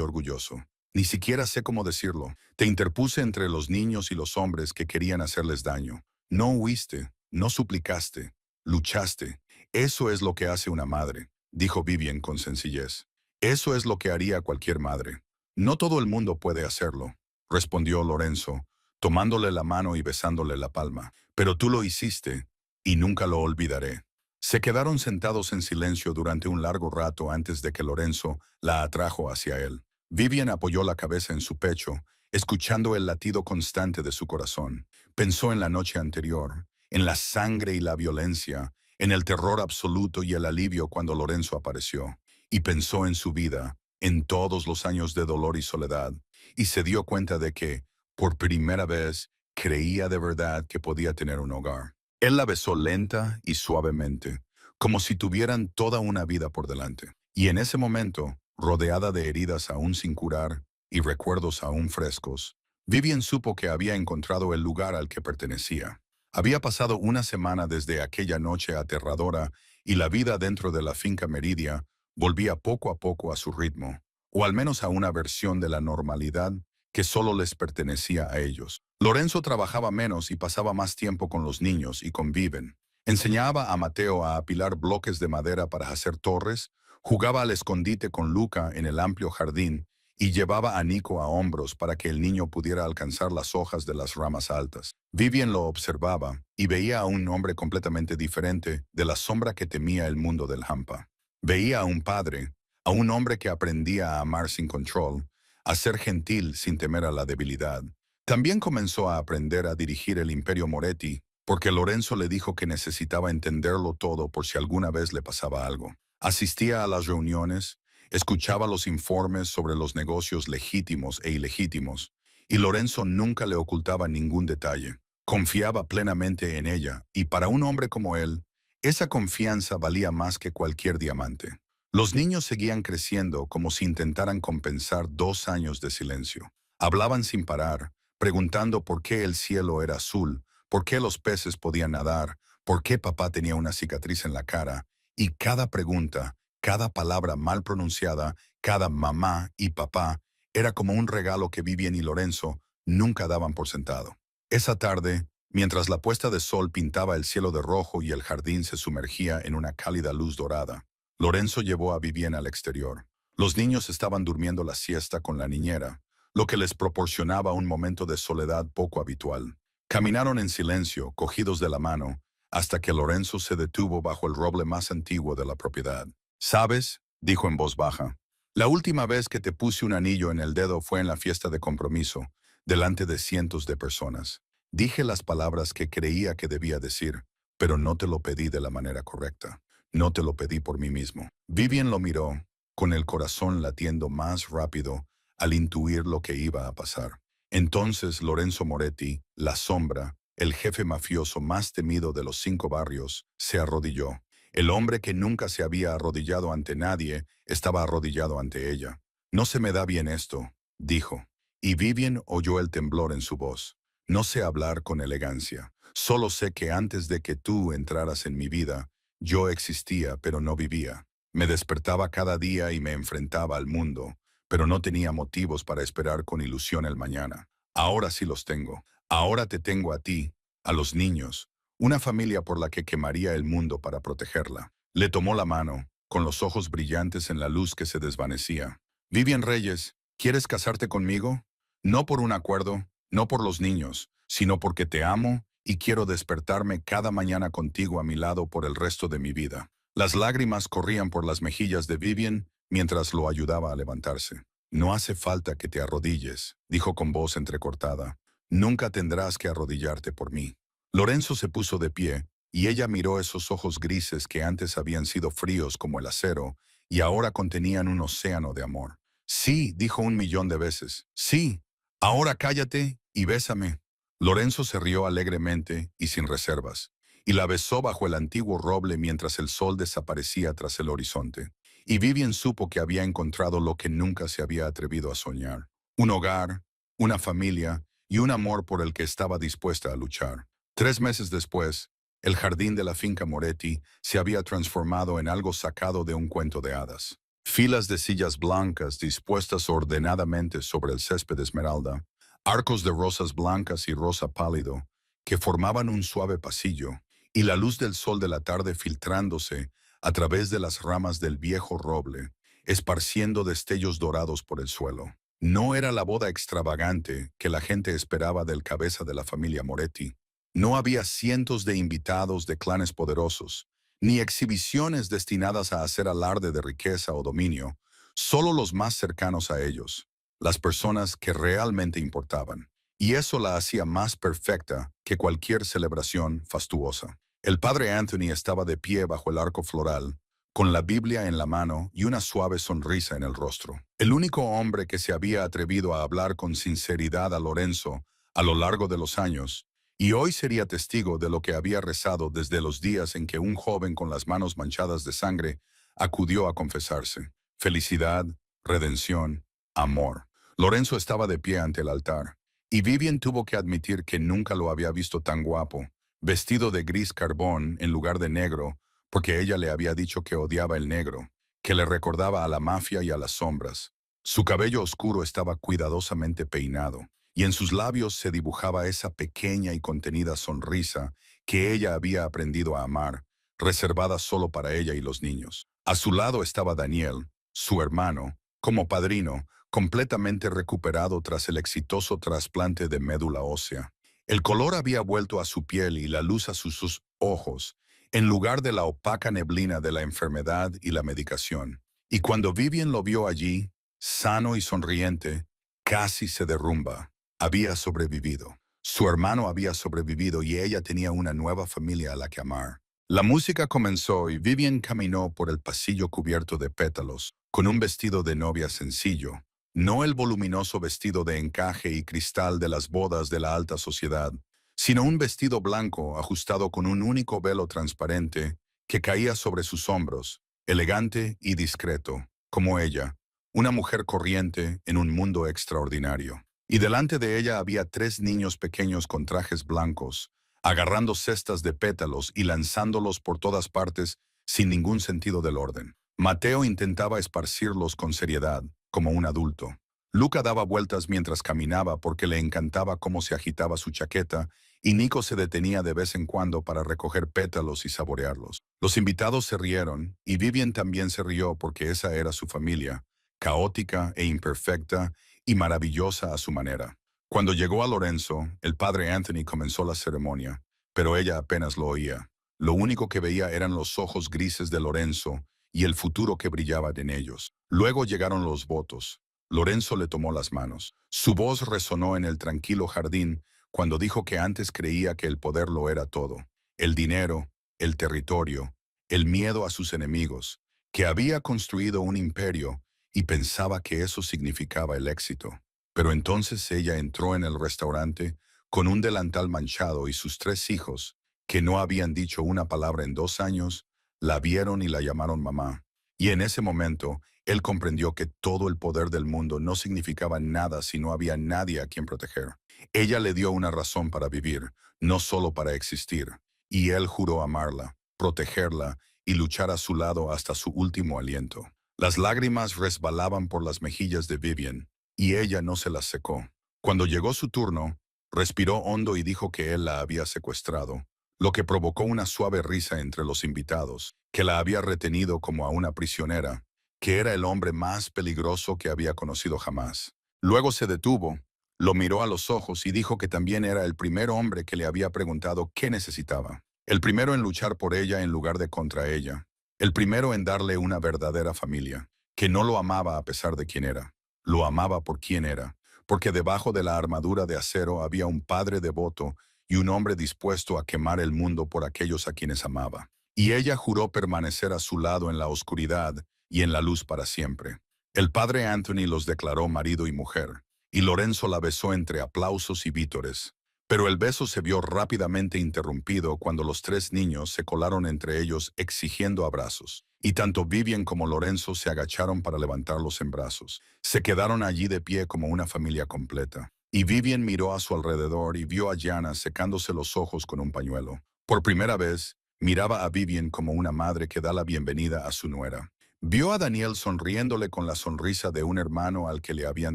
orgulloso. Ni siquiera sé cómo decirlo. Te interpuse entre los niños y los hombres que querían hacerles daño. No huiste, no suplicaste, luchaste. Eso es lo que hace una madre, dijo Vivian con sencillez. Eso es lo que haría cualquier madre. No todo el mundo puede hacerlo, respondió Lorenzo, tomándole la mano y besándole la palma. Pero tú lo hiciste, y nunca lo olvidaré. Se quedaron sentados en silencio durante un largo rato antes de que Lorenzo la atrajo hacia él. Vivian apoyó la cabeza en su pecho, escuchando el latido constante de su corazón. Pensó en la noche anterior, en la sangre y la violencia, en el terror absoluto y el alivio cuando Lorenzo apareció. Y pensó en su vida, en todos los años de dolor y soledad, y se dio cuenta de que, por primera vez, creía de verdad que podía tener un hogar. Él la besó lenta y suavemente, como si tuvieran toda una vida por delante. Y en ese momento, rodeada de heridas aún sin curar y recuerdos aún frescos, Vivian supo que había encontrado el lugar al que pertenecía. Había pasado una semana desde aquella noche aterradora y la vida dentro de la finca Meridia volvía poco a poco a su ritmo, o al menos a una versión de la normalidad que solo les pertenecía a ellos. Lorenzo trabajaba menos y pasaba más tiempo con los niños y con Vivian. Enseñaba a Mateo a apilar bloques de madera para hacer torres, jugaba al escondite con Luca en el amplio jardín y llevaba a Nico a hombros para que el niño pudiera alcanzar las hojas de las ramas altas. Vivian lo observaba y veía a un hombre completamente diferente de la sombra que temía el mundo del Hampa. Veía a un padre, a un hombre que aprendía a amar sin control, a ser gentil sin temer a la debilidad. También comenzó a aprender a dirigir el Imperio Moretti, porque Lorenzo le dijo que necesitaba entenderlo todo por si alguna vez le pasaba algo. Asistía a las reuniones, escuchaba los informes sobre los negocios legítimos e ilegítimos, y Lorenzo nunca le ocultaba ningún detalle. Confiaba plenamente en ella, y para un hombre como él, esa confianza valía más que cualquier diamante. Los niños seguían creciendo como si intentaran compensar 2 años de silencio. Hablaban sin parar, preguntando por qué el cielo era azul, por qué los peces podían nadar, por qué papá tenía una cicatriz en la cara, y cada pregunta, cada palabra mal pronunciada, cada mamá y papá, era como un regalo que Vivian y Lorenzo nunca daban por sentado. Esa tarde, mientras la puesta de sol pintaba el cielo de rojo y el jardín se sumergía en una cálida luz dorada, Lorenzo llevó a Vivian al exterior. Los niños estaban durmiendo la siesta con la niñera, lo que les proporcionaba un momento de soledad poco habitual. Caminaron en silencio, cogidos de la mano, hasta que Lorenzo se detuvo bajo el roble más antiguo de la propiedad. ¿Sabes?, dijo en voz baja. La última vez que te puse un anillo en el dedo fue en la fiesta de compromiso, delante de cientos de personas. Dije las palabras que creía que debía decir, pero no te lo pedí de la manera correcta. No te lo pedí por mí mismo. Vivian lo miró, con el corazón latiendo más rápido al intuir lo que iba a pasar. Entonces Lorenzo Moretti, la sombra, el jefe mafioso más temido de los 5 barrios, se arrodilló. El hombre que nunca se había arrodillado ante nadie estaba arrodillado ante ella. No se me da bien esto, dijo. Y Vivian oyó el temblor en su voz. No sé hablar con elegancia. Solo sé que antes de que tú entraras en mi vida, yo existía pero no vivía. Me despertaba cada día y me enfrentaba al mundo, pero no tenía motivos para esperar con ilusión el mañana. Ahora sí los tengo. Ahora te tengo a ti, a los niños, una familia por la que quemaría el mundo para protegerla. Le tomó la mano, con los ojos brillantes en la luz que se desvanecía. Vivian Reyes, ¿quieres casarte conmigo? No por un acuerdo, no por los niños, sino porque te amo y quiero despertarme cada mañana contigo a mi lado por el resto de mi vida. Las lágrimas corrían por las mejillas de Vivian mientras lo ayudaba a levantarse. No hace falta que te arrodilles, dijo con voz entrecortada. Nunca tendrás que arrodillarte por mí. Lorenzo se puso de pie, y ella miró esos ojos grises que antes habían sido fríos como el acero, y ahora contenían un océano de amor. Sí, dijo 1.000.000 de veces. Sí, ahora cállate y bésame. Lorenzo se rió alegremente y sin reservas, y la besó bajo el antiguo roble mientras el sol desaparecía tras el horizonte. Y Vivian supo que había encontrado lo que nunca se había atrevido a soñar. Un hogar, una familia y un amor por el que estaba dispuesta a luchar. 3 meses después, el jardín de la finca Moretti se había transformado en algo sacado de un cuento de hadas. Filas de sillas blancas dispuestas ordenadamente sobre el césped esmeralda, arcos de rosas blancas y rosa pálido que formaban un suave pasillo, y la luz del sol de la tarde filtrándose a través de las ramas del viejo roble, esparciendo destellos dorados por el suelo. No era la boda extravagante que la gente esperaba del cabeza de la familia Moretti. No había cientos de invitados de clanes poderosos, ni exhibiciones destinadas a hacer alarde de riqueza o dominio, solo los más cercanos a ellos, las personas que realmente importaban. Y eso la hacía más perfecta que cualquier celebración fastuosa. El padre Anthony estaba de pie bajo el arco floral, con la Biblia en la mano y una suave sonrisa en el rostro. El único hombre que se había atrevido a hablar con sinceridad a Lorenzo a lo largo de los años, y hoy sería testigo de lo que había rezado desde los días en que un joven con las manos manchadas de sangre acudió a confesarse. Felicidad, redención, amor. Lorenzo estaba de pie ante el altar, y Vivian tuvo que admitir que nunca lo había visto tan guapo, vestido de gris carbón en lugar de negro, porque ella le había dicho que odiaba el negro, que le recordaba a la mafia y a las sombras. Su cabello oscuro estaba cuidadosamente peinado, y en sus labios se dibujaba esa pequeña y contenida sonrisa que ella había aprendido a amar, reservada solo para ella y los niños. A su lado estaba Daniel, su hermano, como padrino, completamente recuperado tras el exitoso trasplante de médula ósea. El color había vuelto a su piel y la luz a sus ojos, en lugar de la opaca neblina de la enfermedad y la medicación. Y cuando Vivian lo vio allí, sano y sonriente, casi se derrumba. Había sobrevivido. Su hermano había sobrevivido y ella tenía una nueva familia a la que amar. La música comenzó y Vivian caminó por el pasillo cubierto de pétalos, con un vestido de novia sencillo, no el voluminoso vestido de encaje y cristal de las bodas de la alta sociedad, sino un vestido blanco ajustado con un único velo transparente que caía sobre sus hombros, elegante y discreto, como ella, una mujer corriente en un mundo extraordinario. Y delante de ella había 3 niños pequeños con trajes blancos, agarrando cestas de pétalos y lanzándolos por todas partes sin ningún sentido del orden. Mateo intentaba esparcirlos con seriedad, como un adulto. Luca daba vueltas mientras caminaba porque le encantaba cómo se agitaba su chaqueta, y Nico se detenía de vez en cuando para recoger pétalos y saborearlos. Los invitados se rieron, y Vivian también se rió porque esa era su familia, caótica e imperfecta y maravillosa a su manera. Cuando llegó a Lorenzo, el padre Anthony comenzó la ceremonia, pero ella apenas lo oía. Lo único que veía eran los ojos grises de Lorenzo y el futuro que brillaba en ellos. Luego llegaron los votos. Lorenzo le tomó las manos. Su voz resonó en el tranquilo jardín cuando dijo que antes creía que el poder lo era todo. El dinero, el territorio, el miedo a sus enemigos, que había construido un imperio y pensaba que eso significaba el éxito. Pero entonces ella entró en el restaurante con un delantal manchado y sus 3 hijos, que no habían dicho una palabra en 2 años, la vieron y la llamaron mamá. Y en ese momento, él comprendió que todo el poder del mundo no significaba nada si no había nadie a quien proteger. Ella le dio una razón para vivir, no solo para existir, y él juró amarla, protegerla y luchar a su lado hasta su último aliento. Las lágrimas resbalaban por las mejillas de Vivian, y ella no se las secó. Cuando llegó su turno, respiró hondo y dijo que él la había secuestrado, lo que provocó una suave risa entre los invitados, que la había retenido como a una prisionera, que era el hombre más peligroso que había conocido jamás. Luego se detuvo, lo miró a los ojos y dijo que también era el primer hombre que le había preguntado qué necesitaba. El primero en luchar por ella en lugar de contra ella. El primero en darle una verdadera familia, que no lo amaba a pesar de quién era. Lo amaba por quién era, porque debajo de la armadura de acero había un padre devoto y un hombre dispuesto a quemar el mundo por aquellos a quienes amaba. Y ella juró permanecer a su lado en la oscuridad y en la luz para siempre. El padre Anthony los declaró marido y mujer, y Lorenzo la besó entre aplausos y vítores. Pero el beso se vio rápidamente interrumpido cuando los 3 niños se colaron entre ellos exigiendo abrazos. Y tanto Vivian como Lorenzo se agacharon para levantarlos en brazos. Se quedaron allí de pie como una familia completa. Y Vivian miró a su alrededor y vio a Gianna secándose los ojos con un pañuelo. Por primera vez, miraba a Vivian como una madre que da la bienvenida a su nuera. Vio a Daniel sonriéndole con la sonrisa de un hermano al que le habían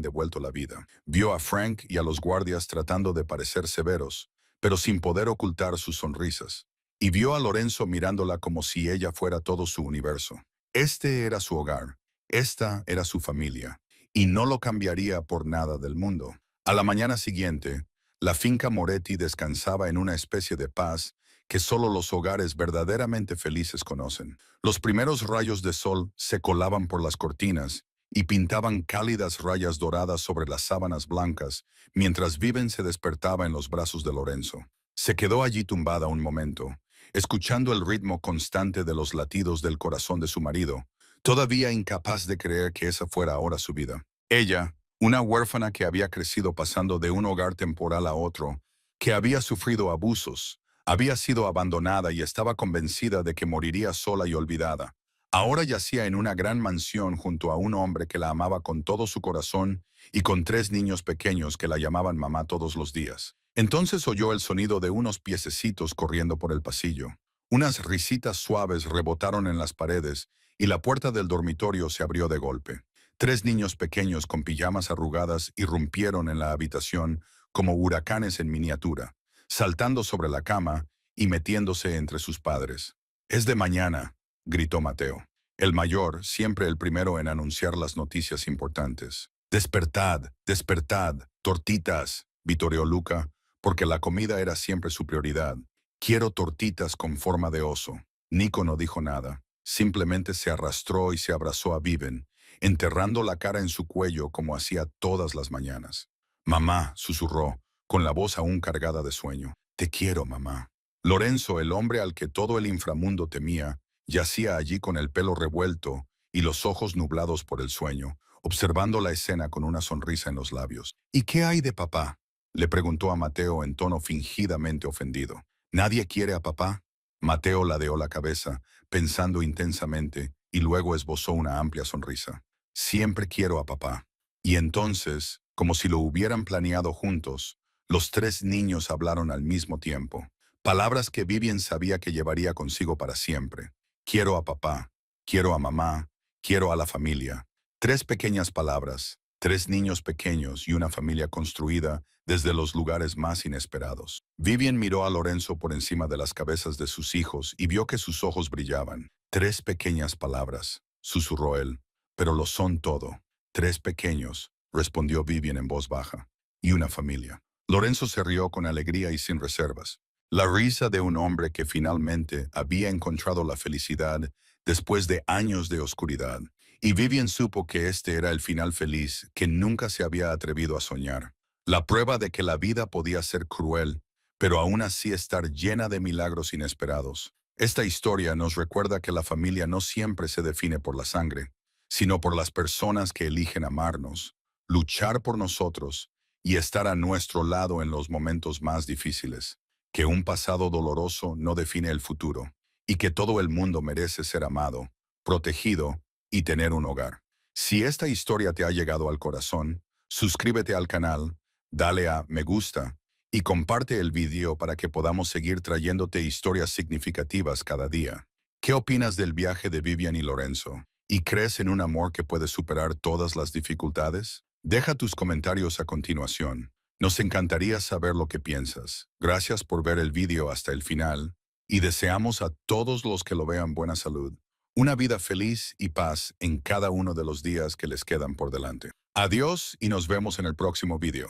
devuelto la vida. Vio a Frank y a los guardias tratando de parecer severos, pero sin poder ocultar sus sonrisas. Y vio a Lorenzo mirándola como si ella fuera todo su universo. Este era su hogar, esta era su familia, y no lo cambiaría por nada del mundo. A la mañana siguiente, la finca Moretti descansaba en una especie de paz que solo los hogares verdaderamente felices conocen. Los primeros rayos de sol se colaban por las cortinas y pintaban cálidas rayas doradas sobre las sábanas blancas, mientras Viven se despertaba en los brazos de Lorenzo. Se quedó allí tumbada un momento, escuchando el ritmo constante de los latidos del corazón de su marido, todavía incapaz de creer que esa fuera ahora su vida. Ella, una huérfana que había crecido pasando de un hogar temporal a otro, que había sufrido abusos, había sido abandonada y estaba convencida de que moriría sola y olvidada. Ahora yacía en una gran mansión junto a un hombre que la amaba con todo su corazón y con 3 niños pequeños que la llamaban mamá todos los días. Entonces oyó el sonido de unos piececitos corriendo por el pasillo. Unas risitas suaves rebotaron en las paredes y la puerta del dormitorio se abrió de golpe. 3 niños pequeños con pijamas arrugadas irrumpieron en la habitación como huracanes en miniatura, saltando sobre la cama y metiéndose entre sus padres. «Es de mañana», gritó Mateo, el mayor, siempre el primero en anunciar las noticias importantes. «Despertad, despertad, tortitas», vitoreó Luca, porque la comida era siempre su prioridad. «Quiero tortitas con forma de oso». Nico no dijo nada, simplemente se arrastró y se abrazó a Viven, enterrando la cara en su cuello como hacía todas las mañanas. «Mamá», susurró, con la voz aún cargada de sueño. «Te quiero, mamá». Lorenzo, el hombre al que todo el inframundo temía, yacía allí con el pelo revuelto y los ojos nublados por el sueño, observando la escena con una sonrisa en los labios. «¿Y qué hay de papá?», le preguntó a Mateo en tono fingidamente ofendido. «¿Nadie quiere a papá?». Mateo ladeó la cabeza, pensando intensamente, y luego esbozó una amplia sonrisa. «Siempre quiero a papá». Y entonces, como si lo hubieran planeado juntos, los 3 niños hablaron al mismo tiempo. Palabras que Vivian sabía que llevaría consigo para siempre. «Quiero a papá, quiero a mamá, quiero a la familia». 3 pequeñas palabras, 3 niños pequeños y una familia construida desde los lugares más inesperados. Vivian miró a Lorenzo por encima de las cabezas de sus hijos y vio que sus ojos brillaban. «3 pequeñas palabras», susurró él, «pero lo son todo». 3 pequeños, respondió Vivian en voz baja. Y una familia. Lorenzo se rió con alegría y sin reservas. La risa de un hombre que finalmente había encontrado la felicidad después de años de oscuridad. Y Vivian supo que este era el final feliz que nunca se había atrevido a soñar. La prueba de que la vida podía ser cruel, pero aún así estar llena de milagros inesperados. Esta historia nos recuerda que la familia no siempre se define por la sangre, sino por las personas que eligen amarnos, luchar por nosotros y estar a nuestro lado en los momentos más difíciles. Que un pasado doloroso no define el futuro, y que todo el mundo merece ser amado, protegido y tener un hogar. Si esta historia te ha llegado al corazón, suscríbete al canal, dale a me gusta y comparte el vídeo para que podamos seguir trayéndote historias significativas cada día. ¿Qué opinas del viaje de Vivian y Lorenzo? ¿Y crees en un amor que puede superar todas las dificultades? Deja tus comentarios a continuación. Nos encantaría saber lo que piensas. Gracias por ver el vídeo hasta el final y deseamos a todos los que lo vean buena salud, una vida feliz y paz en cada uno de los días que les quedan por delante. Adiós y nos vemos en el próximo vídeo.